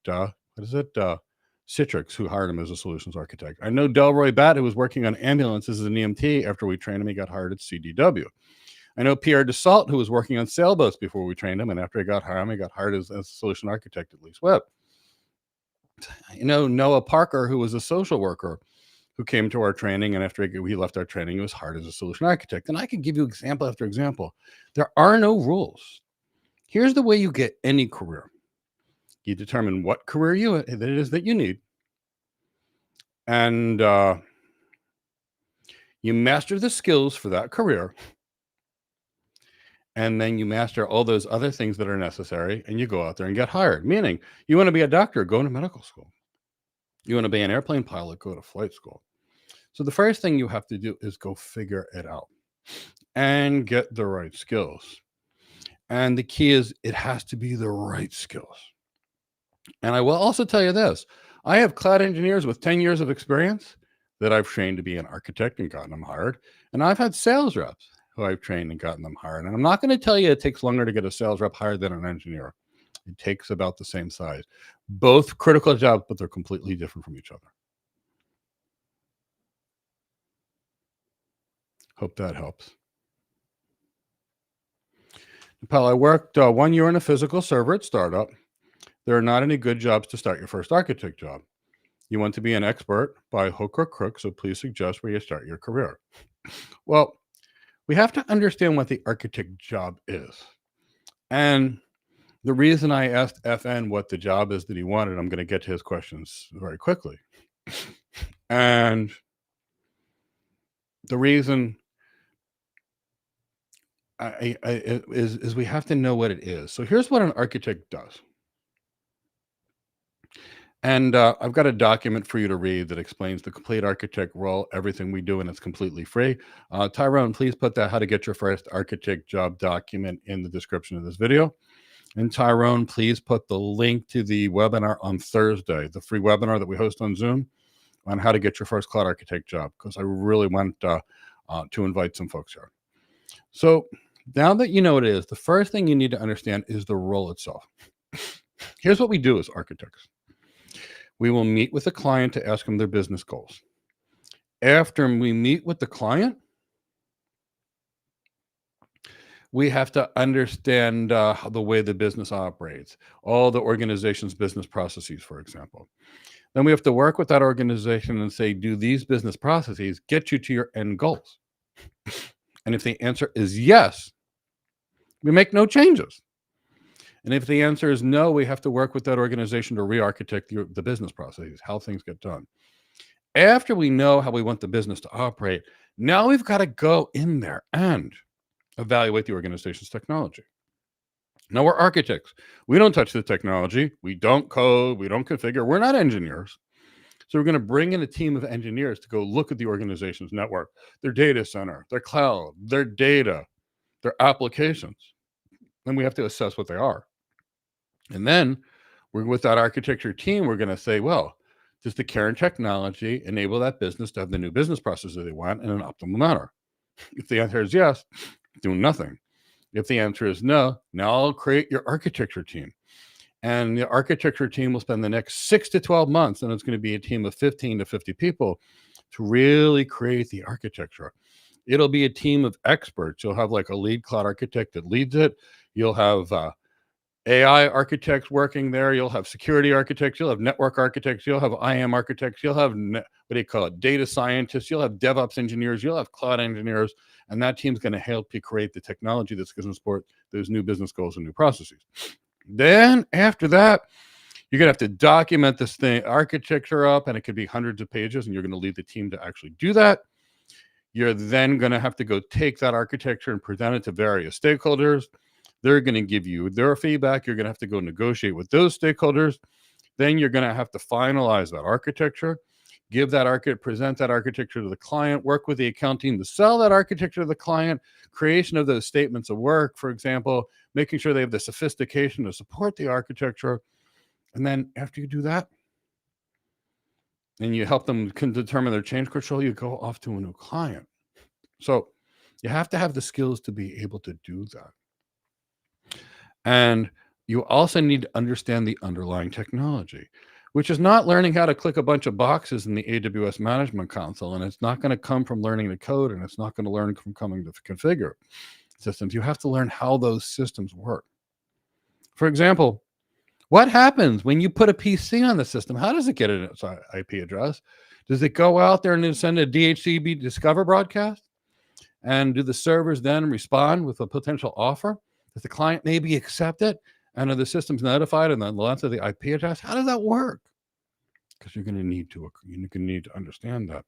Citrix, who hired him as a solutions architect. I know Delroy Batt, who was working on ambulances as an EMT. After we trained him, he got hired at CDW. I know Pierre Dassault, who was working on sailboats before we trained him, and after he got hired as a solution architect at Lease Web. You know, Noah Parker, who was a social worker, who came to our training, and after he left our training, he was hired as a solution architect. And I could give you example after example. There are no rules. Here's the way you get any career. You determine what career it is that you need, and you master the skills for that career, and then you master all those other things that are necessary, and you go out there and get hired. Meaning, you want to be a doctor, go to medical school. You want to be an airplane pilot, go to flight school. So the first thing you have to do is go figure it out and get the right skills. And the key is, it has to be the right skills. And I will also tell you this. I have cloud engineers with 10 years of experience that I've trained to be an architect and gotten them hired. And I've had sales reps who I've trained and gotten them hired. And I'm not going to tell you it takes longer to get a sales rep hired than an engineer. It takes about the same size. Both critical jobs, but they're completely different from each other. Hope that helps. Pal, I worked 1 year on a physical server at startup. There are not any good jobs to start your first architect job. You want to be an expert by hook or crook, so please suggest where you start your career. Well, we have to understand what the architect job is. And the reason I asked FN what the job is that he wanted, I'm going to get to his questions very quickly. And the reason is we have to know what it is. So here's what an architect does. And I've got a document for you to read that explains the complete architect role, everything we do, and it's completely free. Tyrone, please put that how to get your first architect job document in the description of this video. And Tyrone, please put the link to the webinar on Thursday, the free webinar that we host on Zoom on how to get your first cloud architect job, because I really want to invite some folks here. So now that you know what it is, the first thing you need to understand is the role itself. Here's what we do as architects. We will meet with the client to ask them their business goals. After we meet with the client, we have to understand the way the business operates, all the organization's business processes, for example. Then we have to work with that organization and say, do these business processes get you to your end goals? And if the answer is yes, we make no changes. And if the answer is no, we have to work with that organization to re-architect the business processes, how things get done. After we know how we want the business to operate, now we've got to go in there and evaluate the organization's technology. Now, we're architects. We don't touch the technology. We don't code. We don't configure. We're not engineers. So we're going to bring in a team of engineers to go look at the organization's network, their data center, their cloud, their data, their applications. And we have to assess what they are. And then we're with that architecture team, we're going to say, well, does the current technology enable that business to have the new business processes they want in an optimal manner? If the answer is yes, do nothing. If the answer is no, now I'll create your architecture team. And the architecture team will spend the next 6 to 12 months, and it's going to be a team of 15 to 50 people to really create the architecture. It'll be a team of experts. You'll have like a lead cloud architect that leads it. You'll have AI architects working there. You'll have security architects. You'll have network architects. You'll have IAM architects. You'll have, data scientists. You'll have DevOps engineers. You'll have cloud engineers. And that team's going to help you create the technology that's going to support those new business goals and new processes. Then after that, you're going to have to document this thing, architecture up, and it could be hundreds of pages, and you're going to lead the team to actually do that. You're then going to have to go take that architecture and present it to various stakeholders. They're going to give you their feedback. You're going to have to go negotiate with those stakeholders. Then you're going to have to finalize that architecture, present that architecture to the client, work with the account team to sell that architecture to the client, creation of those statements of work, for example, making sure they have the sophistication to support the architecture. And then after you do that, and you help them determine their change control, you go off to a new client. So you have to have the skills to be able to do that. And you also need to understand the underlying technology, which is not learning how to click a bunch of boxes in the AWS management console. And it's not going to come from learning to code, and it's not going to learn from coming to configure systems. You have to learn how those systems work. For example, what happens when you put a PC on the system? How does it get its IP address? Does it go out there and send a DHCP discover broadcast? And do the servers then respond with a potential offer? Does the client maybe accept it? And are the systems notified and then lots of the IP address? How does that work? Because you're going to need to understand that.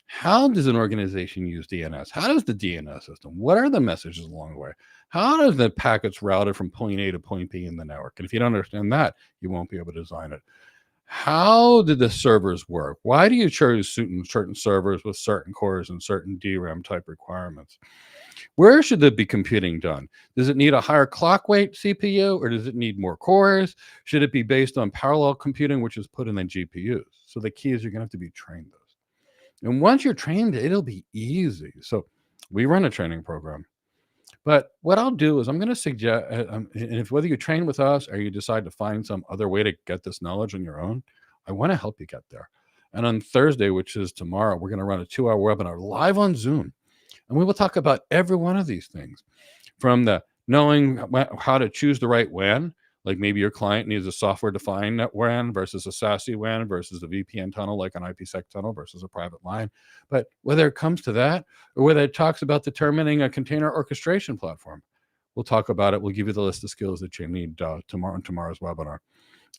How does an organization use DNS? How does the DNS system? What are the messages along the way? How does the packets routed from point A to point B in the network? And if you don't understand that, you won't be able to design it. How did the servers work? Why do you choose certain servers with certain cores and certain DRAM type requirements? Where should the be computing done? Does it need a higher clock weight CPU, or does it need more cores? Should it be based on parallel computing, which is put in the GPUs? So the key is you're going to have to be trained those. And once you're trained, it'll be easy. So we run a training program. But what I'll do is I'm going to suggest, and if whether you train with us or you decide to find some other way to get this knowledge on your own, I want to help you get there. And on Thursday, which is tomorrow, we're going to run a 2-hour webinar live on Zoom. And we will talk about every one of these things, from the knowing how to choose the right WAN, like maybe your client needs a software-defined WAN versus a SASE WAN versus a VPN tunnel, like an IPsec tunnel versus a private line. But whether it comes to that, or whether it talks about determining a container orchestration platform, we'll talk about it. We'll give you the list of skills that you need tomorrow's webinar.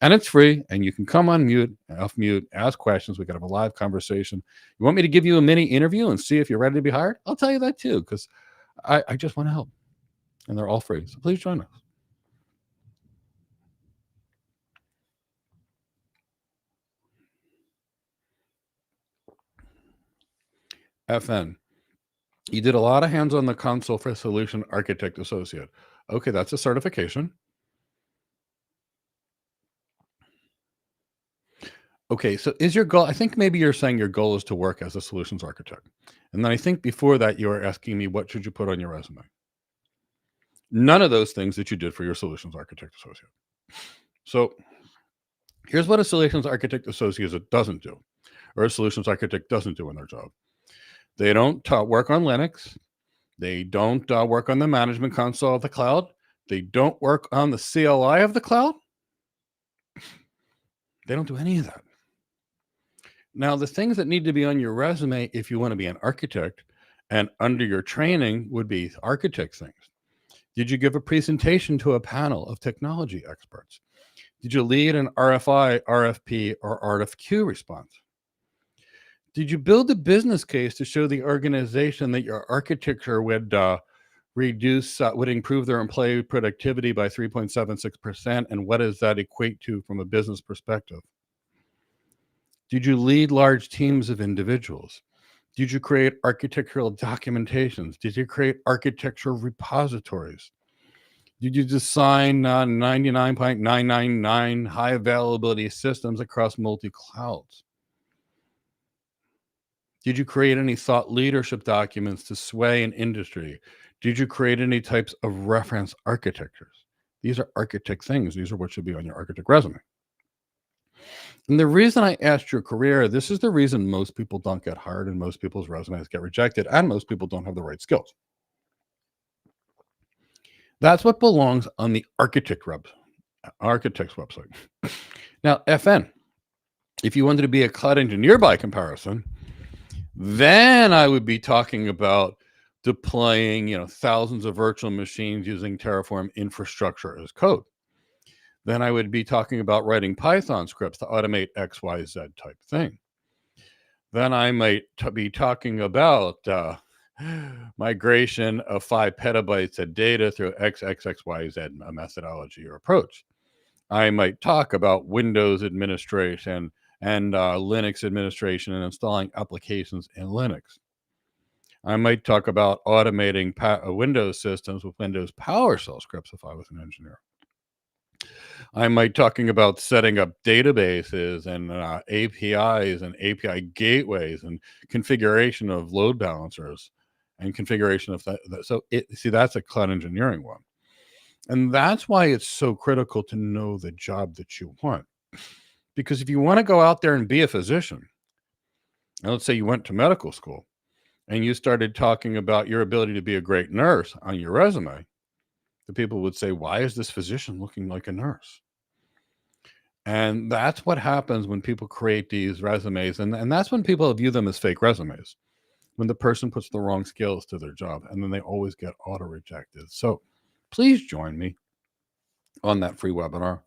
And it's free, and you can come on mute, off mute, ask questions. We can have a live conversation. You want me to give you a mini interview and see if you're ready to be hired? I'll tell you that too, because I just want to help. And they're all free. So please join us. FN. You did a lot of hands on the console for Solution Architect Associate. Okay, that's a certification. Okay, so is your goal, I think maybe you're saying your goal is to work as a solutions architect. And then I think before that, you were asking me, what should you put on your resume? None of those things that you did for your solutions architect associate. So here's what a solutions architect associate doesn't do, or a solutions architect doesn't do in their job. They don't work on Linux. They don't work on the management console of the cloud. They don't work on the CLI of the cloud. They don't do any of that. Now, the things that need to be on your resume if you want to be an architect and under your training would be architect things. Did you give a presentation to a panel of technology experts? Did you lead an RFI, RFP, or RFQ response? Did you build a business case to show the organization that your architecture would would improve their employee productivity by 3.76%? And what does that equate to from a business perspective? Did you lead large teams of individuals? Did you create architectural documentations? Did you create architectural repositories? Did you design 99.999 high availability systems across multi-clouds? Did you create any thought leadership documents to sway an industry? Did you create any types of reference architectures? These are architect things. These are what should be on your architect resume. And the reason I asked your career, this is the reason most people don't get hired and most people's resumes get rejected and most people don't have the right skills. That's what belongs on the architect's website. Now, FN, if you wanted to be a cloud engineer by comparison, then I would be talking about deploying, thousands of virtual machines using Terraform infrastructure as code. Then I would be talking about writing Python scripts to automate XYZ type thing. Then I might be talking about migration of 5 petabytes of data through XXXYZ methodology or approach. I might talk about Windows administration and Linux administration and installing applications in Linux. I might talk about automating Windows systems with Windows PowerShell scripts if I was an engineer. I might talking about setting up databases and APIs and API gateways and configuration of load balancers and configuration of that. So that's a cloud engineering one. And that's why it's so critical to know the job that you want. Because if you want to go out there and be a physician, and let's say you went to medical school and you started talking about your ability to be a great nurse on your resume, the people would say, why is this physician looking like a nurse? And that's what happens when people create these resumes. And that's when people view them as fake resumes, when the person puts the wrong skills to their job, and then they always get auto rejected. So please join me on that free webinar.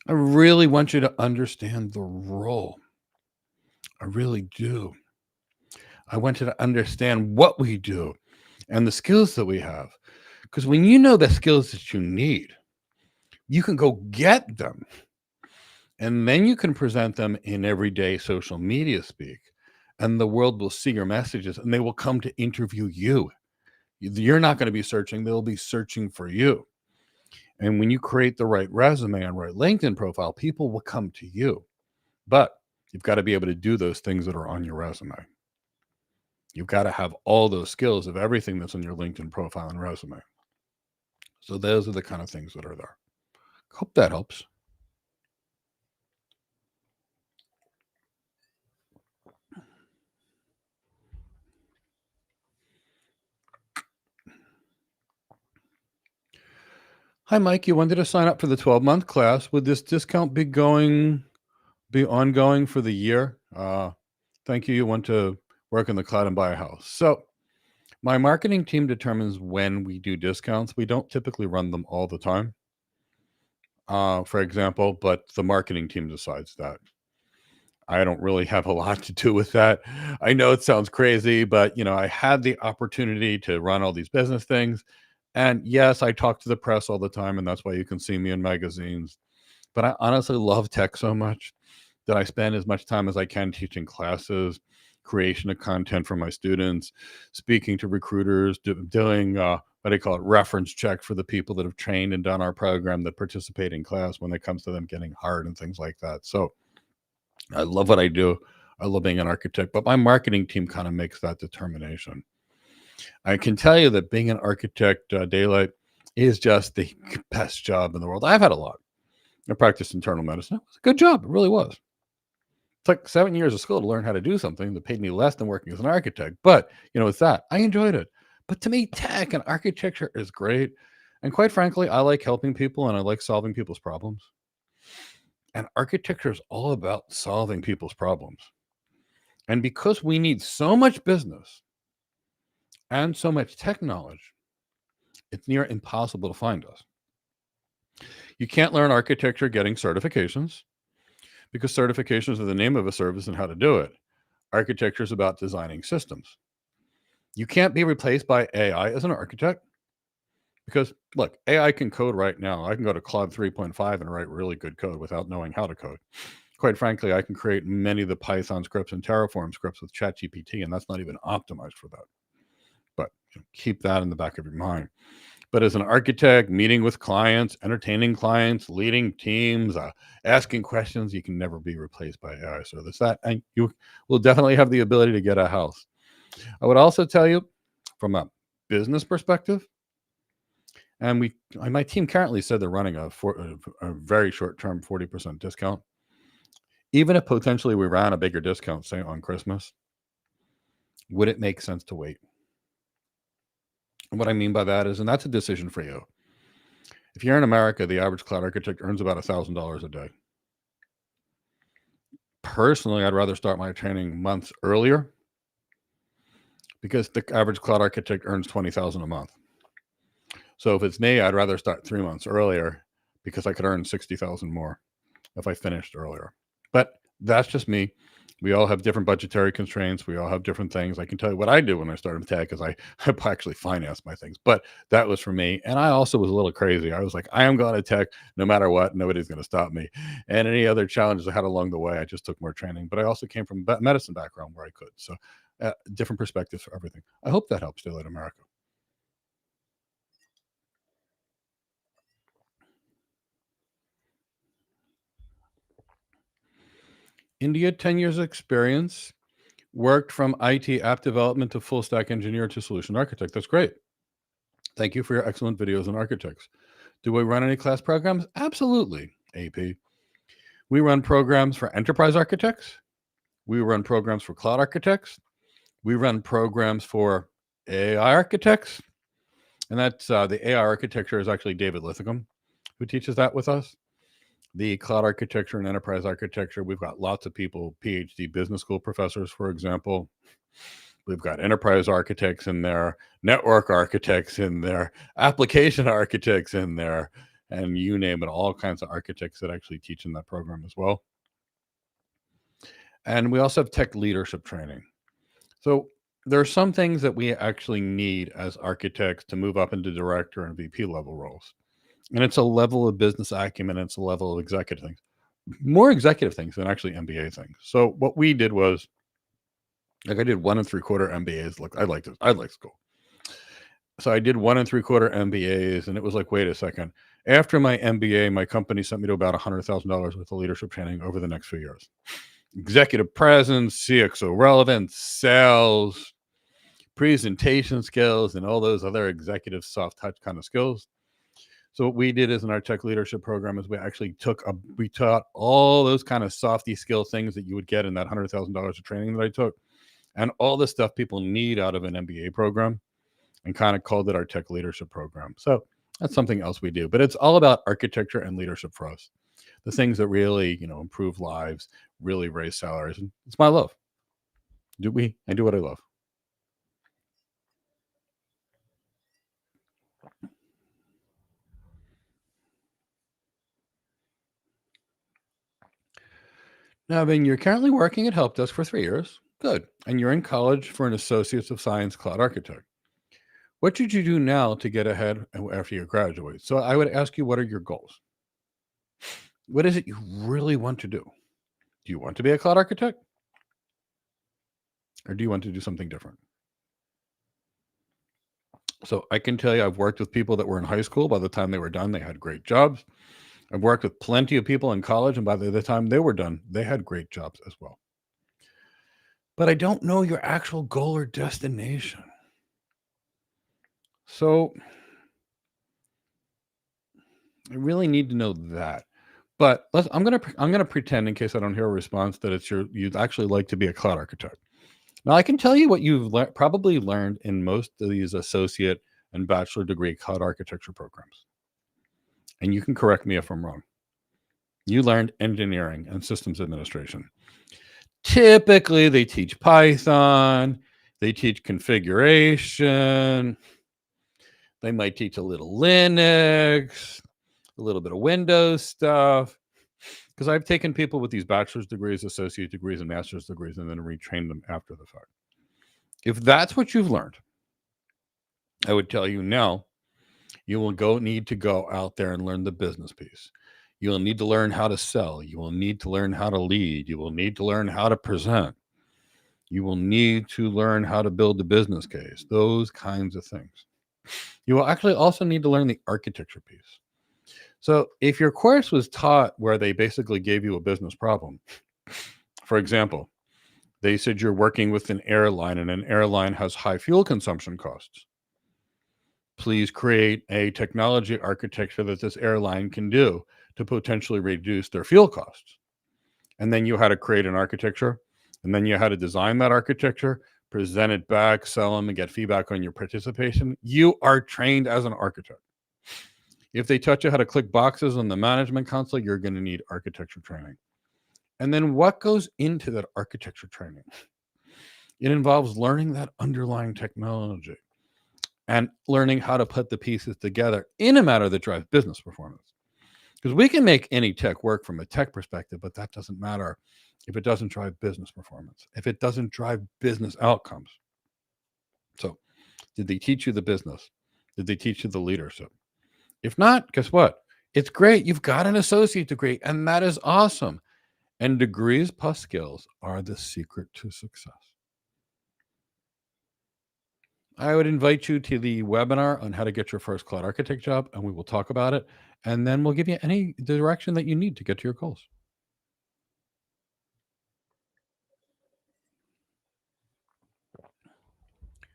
I really want you to understand the role. I really do. I want you to understand what we do and the skills that we have. Because when you know the skills that you need, you can go get them. And then you can present them in everyday social media speak. And the world will see your messages and they will come to interview you. You're not going to be searching. They'll be searching for you. And when you create the right resume and right LinkedIn profile, people will come to you. But you've got to be able to do those things that are on your resume. You've got to have all those skills of everything that's on your LinkedIn profile and resume. So those are the kind of things that are there. Hope that helps. Hi, Mike. You wanted to sign up for the 12-month class. Would this discount be ongoing for the year? Thank you. You want to work in the cloud and buy a house. So my marketing team determines when we do discounts. We don't typically run them all the time, for example, but the marketing team decides that. I don't really have a lot to do with that. I know it sounds crazy, but I had the opportunity to run all these business things. And yes, I talk to the press all the time, and that's why you can see me in magazines. But I honestly love tech so much that I spend as much time as I can teaching classes, creation of content for my students, speaking to recruiters, doing reference check for the people that have trained and done our program that participate in class when it comes to them getting hired and things like that. So I love what I do. I love being an architect, but my marketing team kind of makes that determination. I can tell you that being an architect, Daylight, is just the best job in the world. I've had a lot. I practiced internal medicine. It was a good job. It really was. It took 7 years of school to learn how to do something that paid me less than working as an architect. But, it's that. I enjoyed it. But to me, tech and architecture is great. And quite frankly, I like helping people and I like solving people's problems. And architecture is all about solving people's problems. And because we need so much business and so much tech knowledge, It's near impossible to find us. You can't learn architecture getting certifications, because certifications are the name of a service and how to do it. Architecture is about designing systems. You can't be replaced by AI as an architect, because look, AI can code right now. I can go to Claude 3.5 and write really good code without knowing how to code. Quite frankly, I can create many of the Python scripts and Terraform scripts with ChatGPT, and that's not even optimized for that. But keep that in the back of your mind. But as an architect, meeting with clients, entertaining clients, leading teams, asking questions, you can never be replaced by AI. So that's that. And you will definitely have the ability to get a house. I would also tell you, from a business perspective, and my team currently said they're running a very short-term 40% discount. Even if potentially we ran a bigger discount, say on Christmas, would it make sense to wait? And what I mean by that is, and that's a decision for you. If you're in America, the average cloud architect earns about $1,000 a day. Personally, I'd rather start my training months earlier, because the average cloud architect earns $20,000 a month. So if it's me, I'd rather start 3 months earlier, because I could earn $60,000 more if I finished earlier. But that's just me. We all have different budgetary constraints. We all have different things. I can tell you what I do when I started tech is I actually financed my things, but that was for me. And I also was a little crazy. I was like, I am going to tech no matter what. Nobody's going to stop me. And any other challenges I had along the way, I just took more training. But I also came from a medicine background where I could. So different perspectives for everything. I hope that helps Daylight America. India, 10 years of experience, worked from IT app development to full stack engineer to solution architect. That's great. Thank you for your excellent videos on architects. Do we run any class programs? Absolutely, AP. We run programs for enterprise architects. We run programs for cloud architects. We run programs for AI architects. And that's the AI architecture is actually David Lithicum, who teaches that with us. The cloud architecture and enterprise architecture, we've got lots of people, PhD business school professors, for example. We've got enterprise architects in there, network architects in there, application architects in there, and you name it, all kinds of architects that actually teach in that program as well. And we also have tech leadership training. So there are some things that we actually need as architects to move up into director and VP level roles. And it's a level of business acumen, it's a level of executive things, more executive things than actually MBA things. So what we did was, like, I did 1 3/4 MBAs. Look, I like school. So I did 1 3/4 MBAs, and it was like, wait a second. After my MBA, my company sent me to about $100,000 worth of leadership training over the next few years. Executive presence, CXO relevance, sales, presentation skills, and all those other executive soft touch kind of skills. So what we did is in our tech leadership program is we actually we taught all those kind of softy skill things that you would get in that $100,000 of training that I took, and all the stuff people need out of an MBA program, and kind of called it our tech leadership program. So that's something else we do, but it's all about architecture and leadership for us. The things that really, improve lives, really raise salaries. And it's my love. I do what I love. Now, Ben, you're currently working at Help Desk for 3 years. Good. And you're in college for an Associates of Science Cloud Architect. What should you do now to get ahead after you graduate? So I would ask you, what are your goals? What is it you really want to do? Do you want to be a cloud architect? Or do you want to do something different? So I can tell you, I've worked with people that were in high school. By the time they were done, they had great jobs. I've worked with plenty of people in college, and by the time they were done, they had great jobs as well. But I don't know your actual goal or destination. So I really need to know that. But I'm gonna pretend, in case I don't hear a response, that you'd actually like to be a cloud architect. Now I can tell you what you've probably learned in most of these associate and bachelor degree cloud architecture programs. And you can correct me if I'm wrong. You learned engineering and systems administration. Typically, they teach Python, they teach configuration, They might teach a little Linux, a little bit of Windows stuff. Because I've taken people with these bachelor's degrees, associate degrees, and master's degrees, and then retrained them after the fact. If that's what you've learned, I would tell you now, you will need to go out there and learn the business piece. You will need to learn how to sell. You will need to learn how to lead. You will need to learn how to present. You will need to learn how to build the business case, those kinds of things. You will actually also need to learn the architecture piece. So if your course was taught where they basically gave you a business problem, for example, they said you're working with an airline and an airline has high fuel consumption costs. Please create a technology architecture that this airline can do to potentially reduce their fuel costs. And then you had to create an architecture, and then you had to design that architecture, present it back, sell them, and get feedback on your participation. You are trained as an architect. If they taught you how to click boxes on the management console, you're going to need architecture training. And then what goes into that architecture training? It involves learning that underlying technology and learning how to put the pieces together in a manner that drives business performance. Because we can make any tech work from a tech perspective, but that doesn't matter if it doesn't drive business performance, if it doesn't drive business outcomes. So, did they teach you the business? Did they teach you the leadership? If not, guess what? It's great. You've got an associate degree, and that is awesome. And degrees plus skills are the secret to success. I would invite you to the webinar on how to get your first cloud architect job, and we will talk about it. And then we'll give you any direction that you need to get to your goals.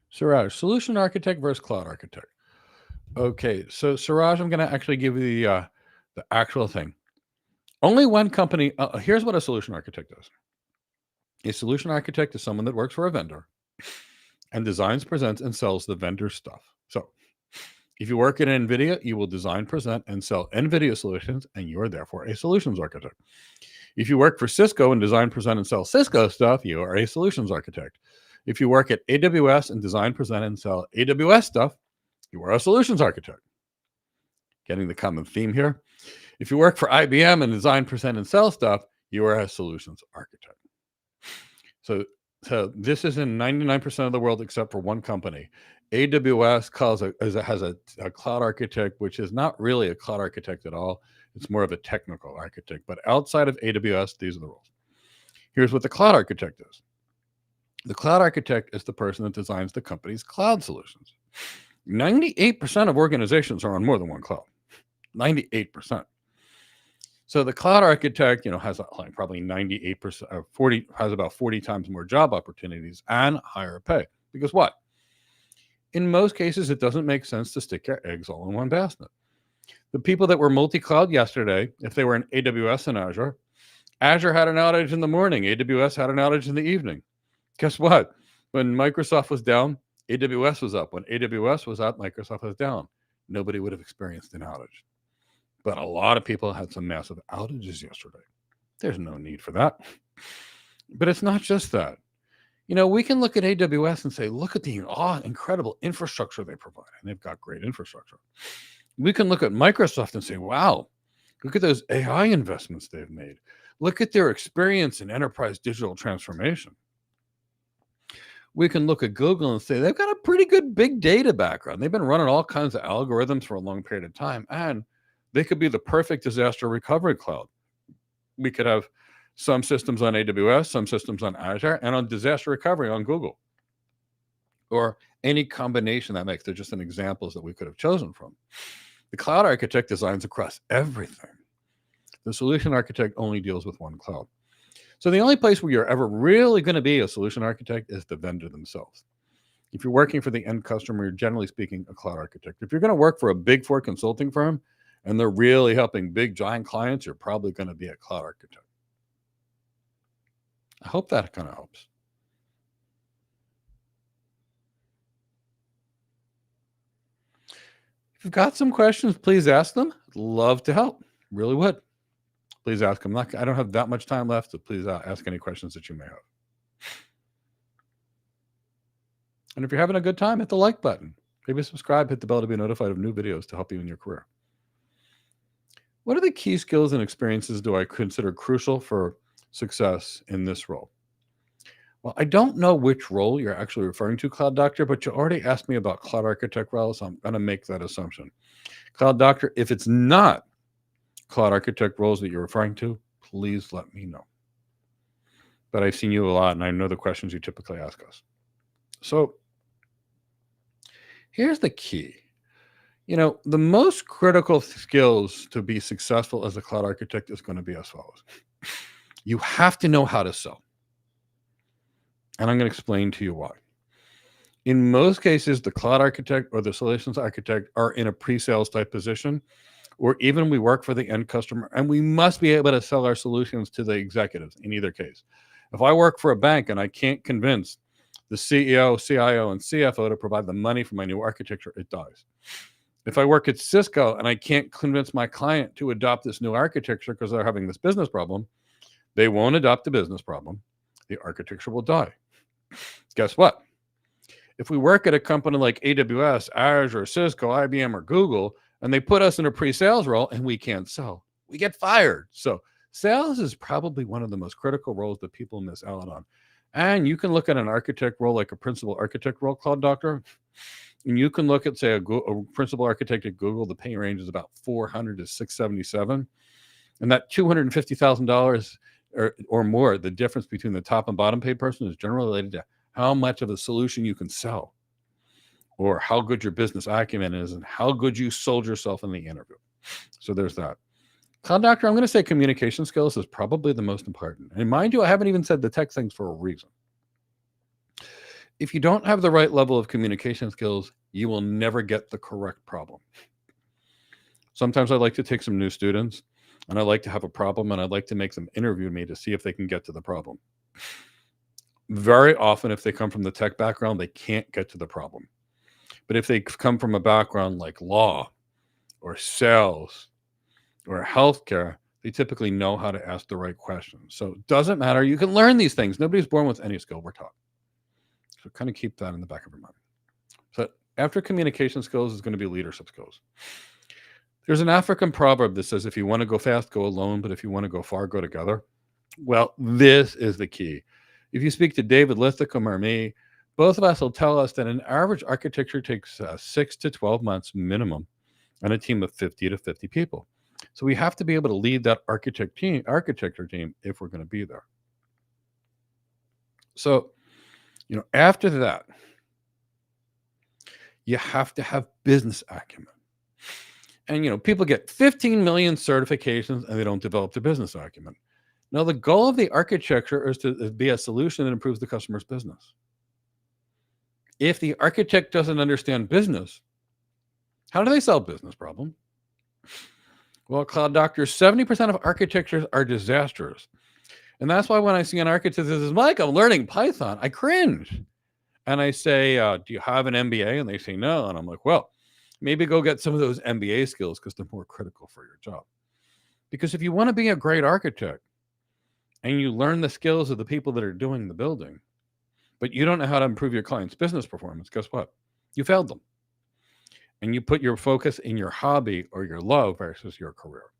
Suraj, solution architect versus cloud architect. Okay, so Suraj, I'm going to actually give you the actual thing. Only one company. Here's what a solution architect does. A solution architect is someone that works for a vendor and designs, presents, and sells the vendor stuff. So if you work at NVIDIA, you will design, present, and sell NVIDIA solutions, and you are therefore a solutions architect. If you work for Cisco and design, present, and sell Cisco stuff, you are a solutions architect. If you work at AWS and design, present, and sell AWS stuff, you are a solutions architect. Getting the common theme here. If you work for IBM and design, present, and sell stuff, you are a solutions architect. So this is in 99% of the world except for one company. AWS has a cloud architect, which is not really a cloud architect at all. It's more of a technical architect. But outside of AWS, these are the rules. Here's what the cloud architect is. The cloud architect is the person that designs the company's cloud solutions. 98% of organizations are on more than one cloud. 98%. So the cloud architect, has like probably 98% or has about 40 times more job opportunities and higher pay. Because what? In most cases, it doesn't make sense to stick your eggs all in one basket. The people that were multi-cloud yesterday, if they were in AWS and Azure had an outage in the morning. AWS had an outage in the evening. Guess what? When Microsoft was down, AWS was up. When AWS was up, Microsoft was down. Nobody would have experienced an outage. But a lot of people had some massive outages yesterday. There's no need for that. But it's not just that. We can look at AWS and say, look at the incredible infrastructure they provide. And they've got great infrastructure. We can look at Microsoft and say, wow, look at those AI investments they've made. Look at their experience in enterprise digital transformation. We can look at Google and say, they've got a pretty good big data background. They've been running all kinds of algorithms for a long period of time. And they could be the perfect disaster recovery cloud. We could have some systems on AWS, some systems on Azure, and on disaster recovery on Google. Or any combination that makes. They're just some examples that we could have chosen from. The cloud architect designs across everything. The solution architect only deals with one cloud. So the only place where you're ever really going to be a solution architect is the vendor themselves. If you're working for the end customer, you're generally speaking a cloud architect. If you're going to work for a Big Four consulting firm, and they're really helping big, giant clients, you're probably going to be a cloud architect. I hope that kind of helps. If you've got some questions, please ask them. I'd love to help. Really would. Please ask them. I don't have that much time left, so please ask any questions that you may have. And if you're having a good time, hit the like button. Maybe subscribe, hit the bell to be notified of new videos to help you in your career. What are the key skills and experiences do I consider crucial for success in this role? Well, I don't know which role you're actually referring to, Cloud Doctor, but you already asked me about Cloud Architect roles, so I'm going to make that assumption. Cloud Doctor, if it's not Cloud Architect roles that you're referring to, please let me know. But I've seen you a lot, and I know the questions you typically ask us. So here's the key. The most critical skills to be successful as a cloud architect is going to be as follows. You have to know how to sell. And I'm going to explain to you why. In most cases, the cloud architect or the solutions architect are in a pre-sales type position, or even we work for the end customer, and we must be able to sell our solutions to the executives in either case. If I work for a bank and I can't convince the CEO, CIO, and CFO to provide the money for my new architecture, it dies. If I work at Cisco and I can't convince my client to adopt this new architecture because they're having this business problem, they won't adopt the business problem. The architecture will die. Guess what? If we work at a company like AWS, Azure, Cisco, IBM, or Google, and they put us in a pre-sales role and we can't sell, we get fired. So sales is probably one of the most critical roles that people miss out on. And you can look at an architect role like a principal architect role, Cloud Doctor, and you can look at, say, a principal architect at Google. The pay range is about $400 to $677. And that $250,000 or more, the difference between the top and bottom paid person is generally related to how much of a solution you can sell, or how good your business acumen is, and how good you sold yourself in the interview. So there's that. Cloud Doctor, I'm going to say communication skills is probably the most important. And mind you, I haven't even said the tech things for a reason. If you don't have the right level of communication skills, you will never get the correct problem. Sometimes I like to take some new students, and I like to have a problem, and I'd like to make them interview me to see if they can get to the problem. Very often, if they come from the tech background, they can't get to the problem. But if they come from a background like law or sales or healthcare, they typically know how to ask the right questions. So it doesn't matter. You can learn these things. Nobody's born with any skill. We're taught. So kind of keep that in the back of your mind. So after communication skills is going to be leadership skills. There's an African proverb that says, if you want to go fast, go alone. But if you want to go far, go together. Well, this is the key. If you speak to David Lithicum or me, both of us will tell us that an average architecture takes 6 to 12 months minimum on a team of 50 to 50 people. So we have to be able to lead that architecture team if we're going to be there. So, after that, you have to have business acumen. And, people get 15 million certifications and they don't develop their business acumen. Now, the goal of the architecture is to be a solution that improves the customer's business. If the architect doesn't understand business, how do they solve business problem? Well, Cloud Doctor, 70% of architectures are disasters. And that's why when I see an architect that says, Mike, I'm learning Python, I cringe. And I say, do you have an MBA? And they say, no. And I'm like, well, maybe go get some of those MBA skills because they're more critical for your job. Because if you want to be a great architect and you learn the skills of the people that are doing the building, but you don't know how to improve your client's business performance, guess what? You failed them. And you put your focus in your hobby or your love versus your career.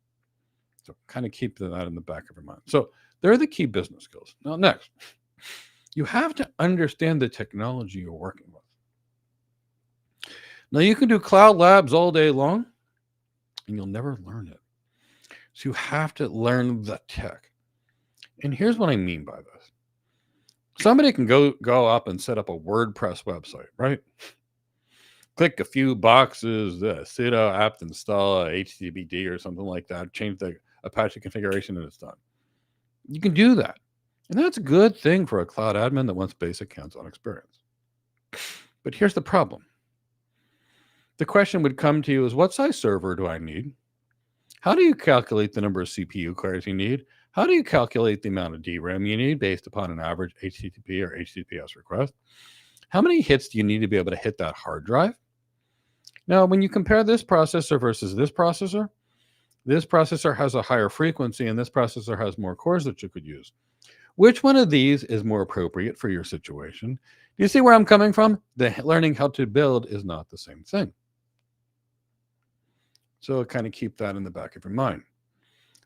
So kind of keep that in the back of your mind. So they're the key business skills. Now, next, you have to understand the technology you're working with. Now, you can do cloud labs all day long, and you'll never learn it. So you have to learn the tech. And here's what I mean by this. Somebody can go up and set up a WordPress website, right? Click a few boxes, sudo apt install HTTPD or something like that, change the Apache configuration, and it's done. You can do that. And that's a good thing for a cloud admin that wants basic hands-on experience. But here's the problem. The question would come to you is, what size server do I need? How do you calculate the number of CPU cores you need? How do you calculate the amount of DRAM you need based upon an average HTTP or HTTPS request? How many hits do you need to be able to hit that hard drive? Now, when you compare this processor versus this processor has a higher frequency and this processor has more cores that you could use. Which one of these is more appropriate for your situation? Do you see where I'm coming from? Learning how to build is not the same thing. So kind of keep that in the back of your mind.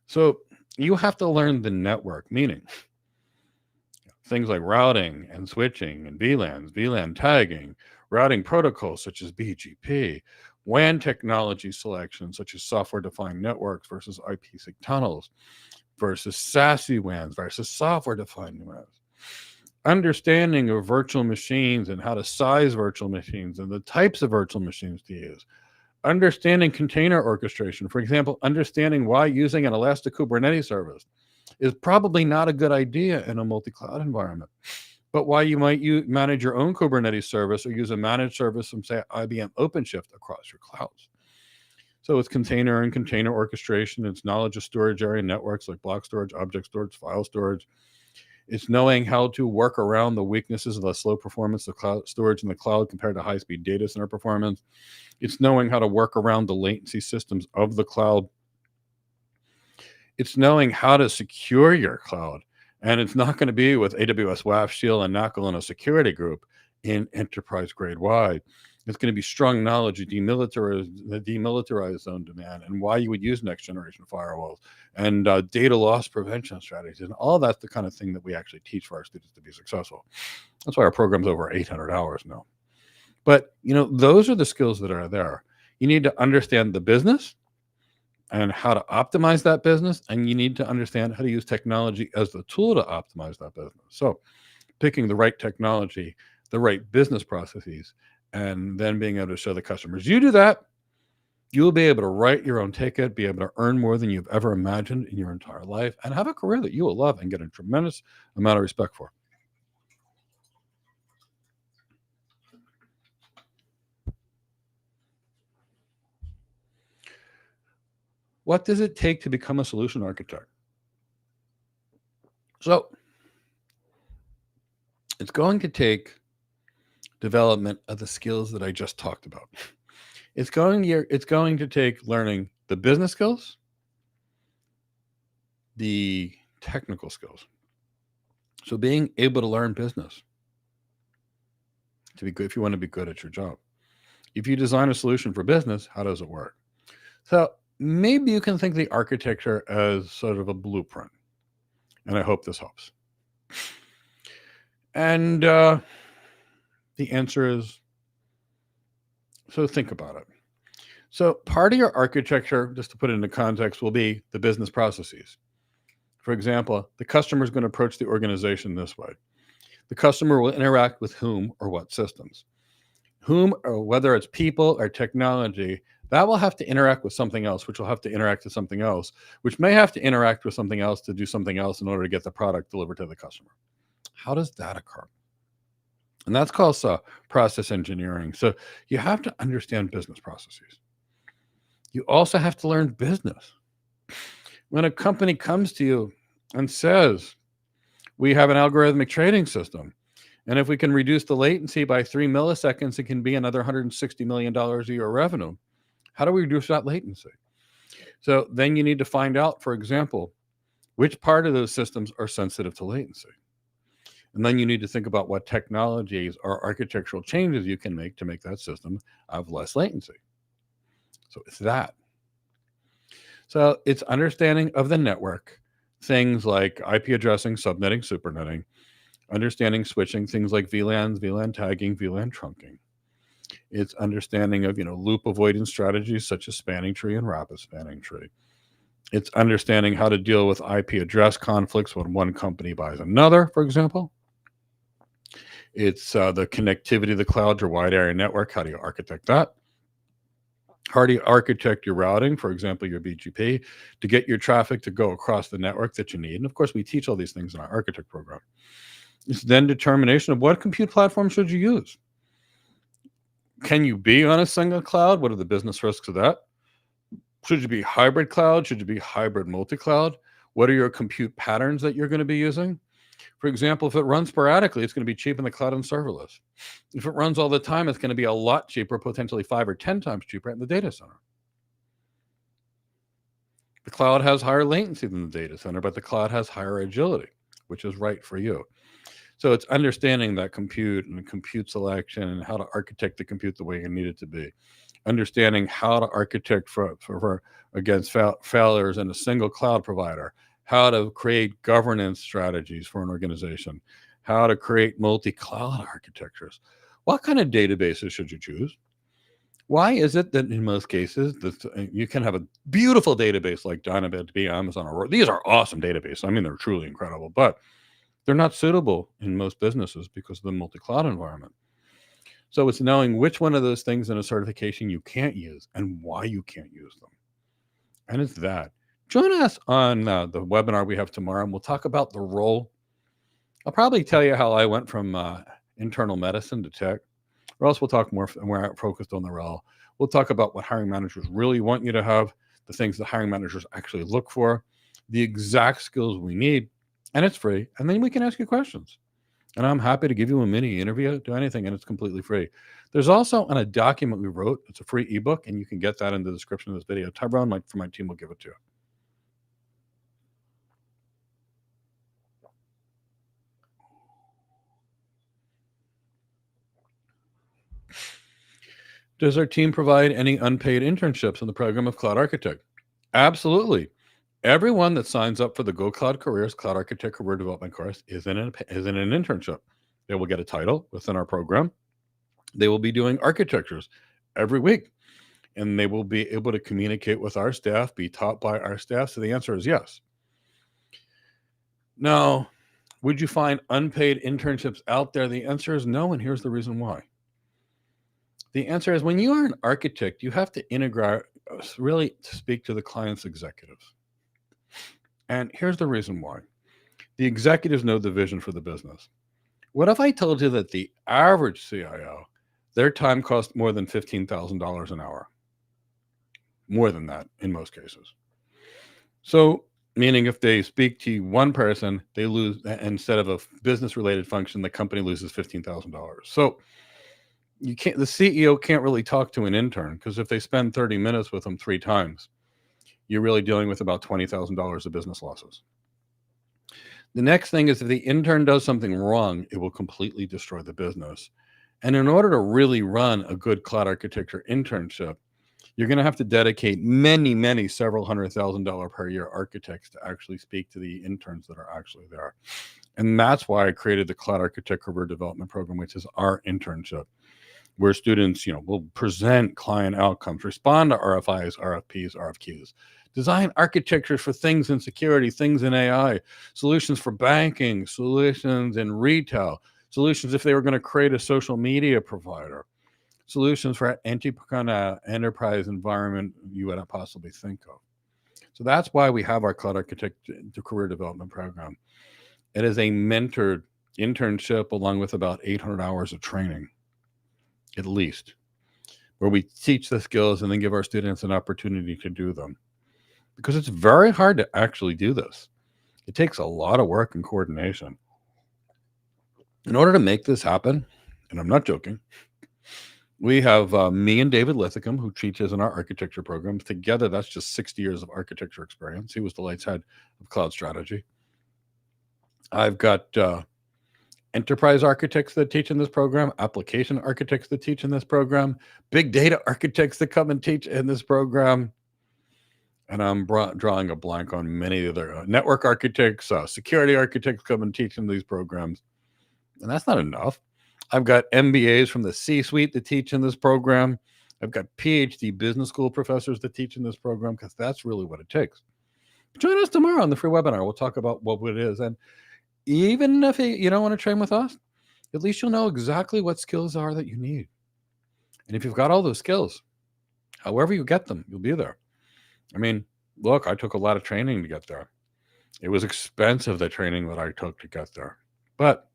So you have to learn the network, meaning things like routing and switching and VLANs, VLAN tagging, routing protocols such as BGP, WAN technology selection such as software-defined networks versus IPsec tunnels, versus SASE WANs versus software-defined WANs. Understanding of virtual machines and how to size virtual machines and the types of virtual machines to use. Understanding container orchestration. For example, understanding why using an Elastic Kubernetes service is probably not a good idea in a multi-cloud environment, but why you might manage your own Kubernetes service or use a managed service from, say, IBM OpenShift across your clouds. So it's container and container orchestration. It's knowledge of storage area networks like block storage, object storage, file storage. It's knowing how to work around the weaknesses of the slow performance of cloud storage in the cloud compared to high-speed data center performance. It's knowing how to work around the latency systems of the cloud. It's knowing how to secure your cloud. And it's not going to be with AWS WAF, Shield, and NACL in a security group in enterprise grade wide. It's going to be strong knowledge of the demilitarized zone demand and why you would use next generation firewalls and data loss prevention strategies. And all that's the kind of thing that we actually teach for our students to be successful. That's why our program's over 800 hours now. But, those are the skills that are there. You need to understand the business and how to optimize that business. And you need to understand how to use technology as the tool to optimize that business. So picking the right technology, the right business processes, and then being able to show the customers. You do that, you'll be able to write your own ticket, be able to earn more than you've ever imagined in your entire life, and have a career that you will love and get a tremendous amount of respect for. What does it take to become a solution architect? So it's going to take development of the skills that I just talked about. It's going to take learning the business skills, the technical skills. So being able to learn business to be good if you want to be good at your job. If you design a solution for business, how does it work? So maybe you can think of the architecture as sort of a blueprint. And I hope this helps. And the answer is, so think about it. So part of your architecture, just to put it into context, will be the business processes. For example, the customer is going to approach the organization this way. The customer will interact with whom or what systems. Whom, or whether it's people or technology, that will have to interact with something else, which will have to interact with something else, which may have to interact with something else to do something else in order to get the product delivered to the customer. How does that occur? And that's called process engineering. So you have to understand business processes. You also have to learn business. When a company comes to you and says, we have an algorithmic trading system, and if we can reduce the latency by 3 milliseconds, it can be another $160 million a year revenue. How do we reduce that latency? So then you need to find out, for example, which part of those systems are sensitive to latency. And then you need to think about what technologies or architectural changes you can make to make that system have less latency. So it's that. So it's understanding of the network, things like IP addressing, subnetting, supernetting, understanding switching, things like VLANs, VLAN tagging, VLAN trunking. It's understanding of, loop avoidance strategies such as spanning tree and rapid spanning tree. It's understanding how to deal with IP address conflicts when one company buys another, for example. It's the connectivity of the cloud to wide area network. How do you architect that? How do you architect your routing, for example, your BGP, to get your traffic to go across the network that you need? And of course, we teach all these things in our architect program. It's then determination of what compute platform should you use. Can you be on a single cloud? What are the business risks of that? Should you be hybrid cloud? Should you be hybrid multi-cloud? What are your compute patterns that you're going to be using? For example, if it runs sporadically, it's going to be cheap in the cloud and serverless. If it runs all the time, it's going to be a lot cheaper, potentially 5 or 10 times cheaper in the data center. The cloud has higher latency than the data center, but the cloud has higher agility. which is right for you. So it's understanding that compute and compute selection and how to architect the compute the way you need it to be. Understanding how to architect for against failures in a single cloud provider, how to create governance strategies for an organization, how to create multi-cloud architectures. What kind of databases should you choose? Why is it that in most cases you can have a beautiful database like DynaDB, Amazon, or these are awesome databases. I mean, they're truly incredible, but they're not suitable in most businesses because of the multi-cloud environment. So it's knowing which one of those things in a certification you can't use and why you can't use them. And it's that. Join us on the webinar we have tomorrow, and we'll talk about the role. I'll probably tell you how I went from internal medicine to tech, or else we'll talk more focused on the role. We'll talk about what hiring managers really want you to have, the things that hiring managers actually look for, the exact skills we need, and it's free. And then we can ask you questions. And I'm happy to give you a mini interview, do anything, and it's completely free. There's also a document we wrote. It's a free ebook, and you can get that in the description of this video. Tyrone from my team will give it to you. Does our team provide any unpaid internships in the program of Cloud Architect? Absolutely. Everyone that signs up for the Go Cloud Careers Cloud Architect Career Development course is in an internship. They will get a title within our program. They will be doing architectures every week, and they will be able to communicate with our staff, be taught by our staff. So the answer is yes. Now, would you find unpaid internships out there? The answer is no, and here's the reason why. The answer is when you are an architect, you have to integrate, really to speak to the client's executives. And here's the reason why. The executives know the vision for the business. What if I told you that the average CIO, their time costs more than $15,000 an hour? More than that in most cases. So, meaning if they speak to one person, they lose, instead of a business-related function, the company loses $15,000. So, the CEO can't really talk to an intern, because if they spend 30 minutes with them 3 times, you're really dealing with about $20,000 of business losses. The next thing is if the intern does something wrong, it will completely destroy the business. And in order to really run a good cloud architecture internship, you're going to have to dedicate many, several $100,000 per year architects to actually speak to the interns that are actually there. And that's why I created the Cloud Architect Career Development Program, which is our internship, where students, will present client outcomes, respond to RFIs, RFPs, RFQs, design architectures for things in security, things in AI, solutions for banking, solutions in retail, solutions if they were going to create a social media provider, solutions for any kind of enterprise environment you would possibly think of. So that's why we have our Cloud Architect Career Development Program. It is a mentored internship along with about 800 hours of training, at least, where we teach the skills and then give our students an opportunity to do them. Because it's very hard to actually do this. It takes a lot of work and coordination. In order to make this happen, and I'm not joking, we have me and David Lithicum, who teaches in our architecture programs. Together, that's just 60 years of architecture experience. He was the lights head of cloud strategy. I've got enterprise architects that teach in this program, application architects that teach in this program, big data architects that come and teach in this program. And I'm drawing a blank on many other network architects, security architects come and teach in these programs. And that's not enough. I've got MBAs from the C-suite that teach in this program. I've got PhD business school professors that teach in this program, because that's really what it takes. Join us tomorrow on the free webinar. We'll talk about what it is. And even if you don't want to train with us, at least you'll know exactly what skills are that you need. And if you've got all those skills, however you get them, you'll be there. I mean, look, I took a lot of training to get there. It was expensive, the training that I took to get there. But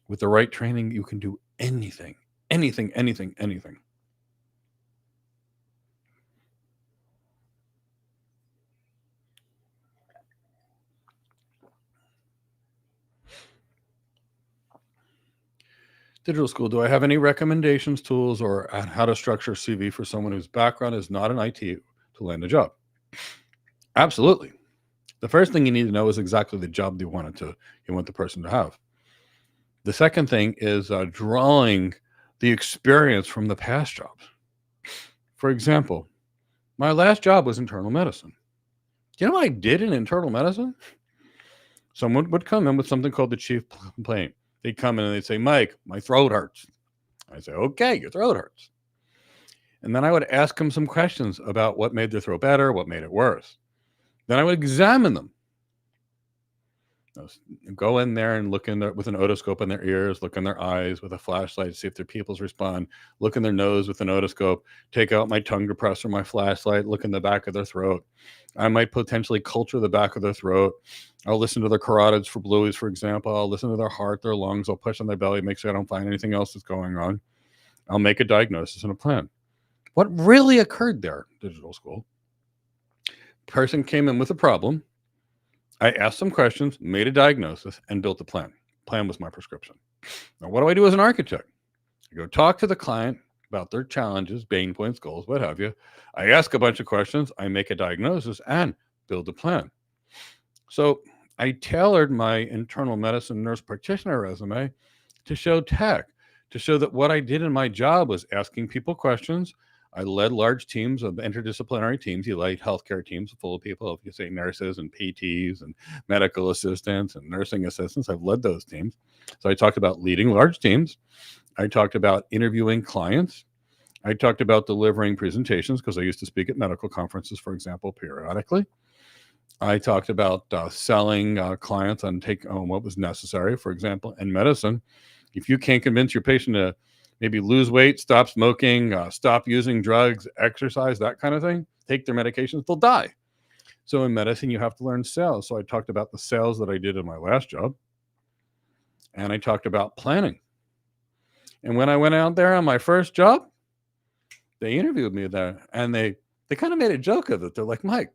with the right training, you can do anything. Digital School, do I have any recommendations, tools, or on how to structure CV for someone whose background is not in IT to land a job? Absolutely. The first thing you need to know is exactly the job you want the person to have. The second thing is drawing the experience from the past jobs. For example, my last job was internal medicine. Do you know what I did in internal medicine? Someone would come in with something called the chief complaint. They'd come in and they'd say, Mike, my throat hurts. I'd say, okay, your throat hurts. And then I would ask them some questions about what made their throat better, what made it worse. Then I would examine them. Go in there and look in there with an otoscope in their ears, look in their eyes with a flashlight, see if their pupils respond, look in their nose with an otoscope, take out my tongue depressor, my flashlight, look in the back of their throat. I might potentially culture the back of their throat. I'll listen to their carotids for blues, for example. I'll listen to their heart, their lungs. I'll push on their belly, make sure I don't find anything else that's going on. I'll make a diagnosis and a plan. What really occurred there, digital school? Person came in with a problem. I asked some questions, made a diagnosis, and built a plan. Plan was my prescription. Now, what do I do as an architect? I go talk to the client about their challenges, pain points, goals, what have you. I ask a bunch of questions, I make a diagnosis, and build a plan. So I tailored my internal medicine nurse practitioner resume to show tech, to show that what I did in my job was asking people questions. I led large teams of interdisciplinary teams. You like healthcare teams full of people, if you say nurses and PTs and medical assistants and nursing assistants. I've led those teams. So I talked about leading large teams. I talked about interviewing clients. I talked about delivering presentations because I used to speak at medical conferences, for example, periodically. I talked about selling clients on what was necessary, for example, in medicine. If you can't convince your patient to maybe lose weight, stop smoking, stop using drugs, exercise, that kind of thing, take their medications, they'll die. So in medicine, you have to learn sales. So I talked about the sales that I did in my last job. And I talked about planning. And when I went out there on my first job, they interviewed me there. And they kind of made a joke of it. They're like, Mike,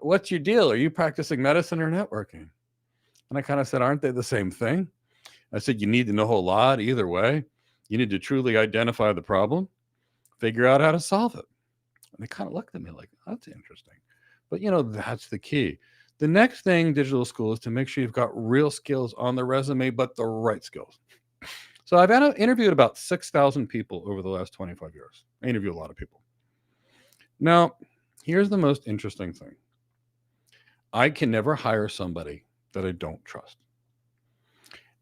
what's your deal? Are you practicing medicine or networking? And I kind of said, aren't they the same thing? I said, you need to know a whole lot either way. You need to truly identify the problem, figure out how to solve it. And they kind of looked at me like, that's interesting. But, that's the key. The next thing, digital school, is to make sure you've got real skills on the resume, but the right skills. So I've interviewed about 6,000 people over the last 25 years. I interview a lot of people. Now, here's the most interesting thing. I can never hire somebody that I don't trust.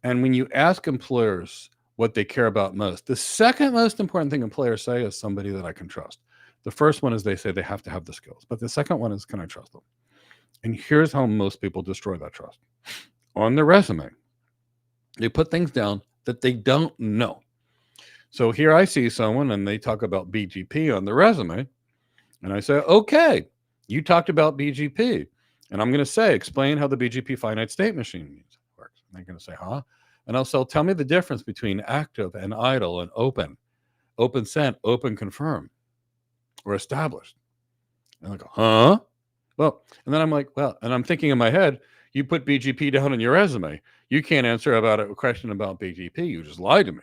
And when you ask employers what they care about most, the second most important thing employers say is somebody that I can trust. The first one is they say they have to have the skills, but the second one is, can I trust them? And here's how most people destroy that trust. On their resume, they put things down that they don't know. So here I see someone and they talk about BGP on the resume, and I say, okay, you talked about BGP, and I'm going to say, explain how the BGP finite state machine works. And they're going to say, huh? And also tell me the difference between active and idle and open sent, open confirm, or established. And I go, huh? Well, and then I'm like, well, and I'm thinking in my head, you put BGP down on your resume. You can't answer about a question about BGP. You just lied to me.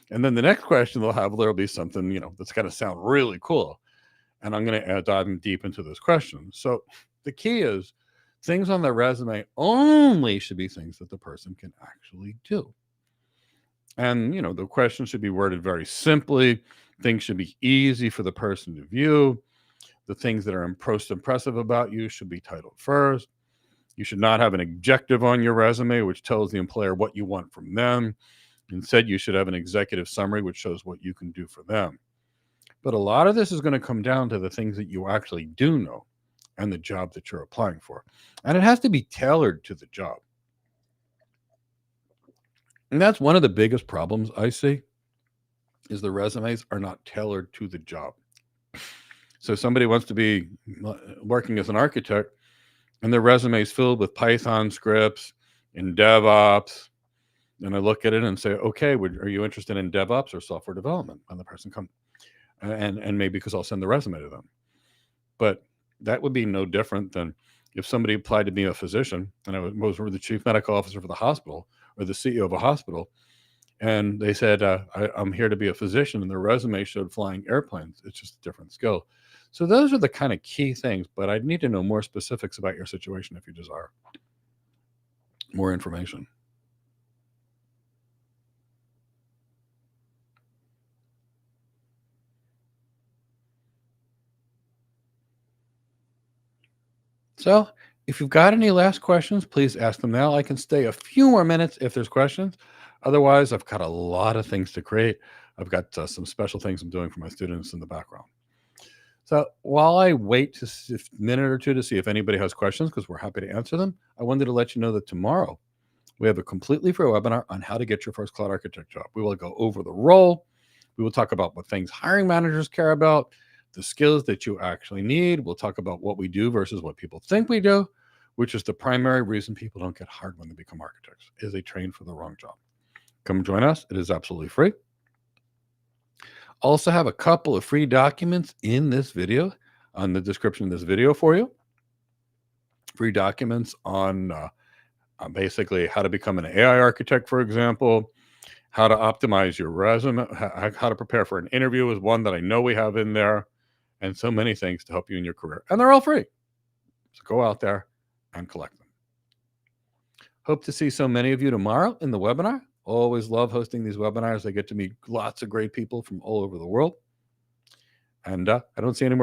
And then the next question there'll be something, that's going to sound really cool. And I'm going to dive deep into those questions. So the key is, things on the resume only should be things that the person can actually do. And, the question should be worded very simply. Things should be easy for the person to view. The things that are most impressive about you should be titled first. You should not have an adjective on your resume, which tells the employer what you want from them. Instead, you should have an executive summary, which shows what you can do for them. But a lot of this is going to come down to the things that you actually do know and the job that you're applying for. And it has to be tailored to the job. And that's one of the biggest problems I see, is the resumes are not tailored to the job. So somebody wants to be working as an architect, and their resume is filled with Python scripts and DevOps. And I look at it and say, okay, are you interested in DevOps or software development? And the person comes, and maybe because I'll send the resume to them. But that would be no different than if somebody applied to be a physician, and I was the chief medical officer for the hospital or the CEO of a hospital, and they said, I'm here to be a physician, and their resume showed flying airplanes. It's just a different skill. So those are the kind of key things, but I'd need to know more specifics about your situation if you desire more information. So if you've got any last questions, please ask them now. I can stay a few more minutes if there's questions. Otherwise, I've got a lot of things to create. I've got some special things I'm doing for my students in the background. So while I wait to a minute or two to see if anybody has questions, because we're happy to answer them, I wanted to let you know that tomorrow we have a completely free webinar on how to get your first cloud architect job. We will go over the role. We will talk about what things hiring managers care about, the skills that you actually need. We'll talk about what we do versus what people think we do, which is the primary reason people don't get hired when they become architects, is they train for the wrong job. Come join us. It is absolutely free. Also have a couple of free documents in this video, on the description of this video for you. Free documents on basically how to become an AI architect, for example, how to optimize your resume, how to prepare for an interview is one that I know we have in there, and so many things to help you in your career. And they're all free. So go out there and collect them. Hope to see so many of you tomorrow in the webinar. Always love hosting these webinars. I get to meet lots of great people from all over the world. And I don't see any more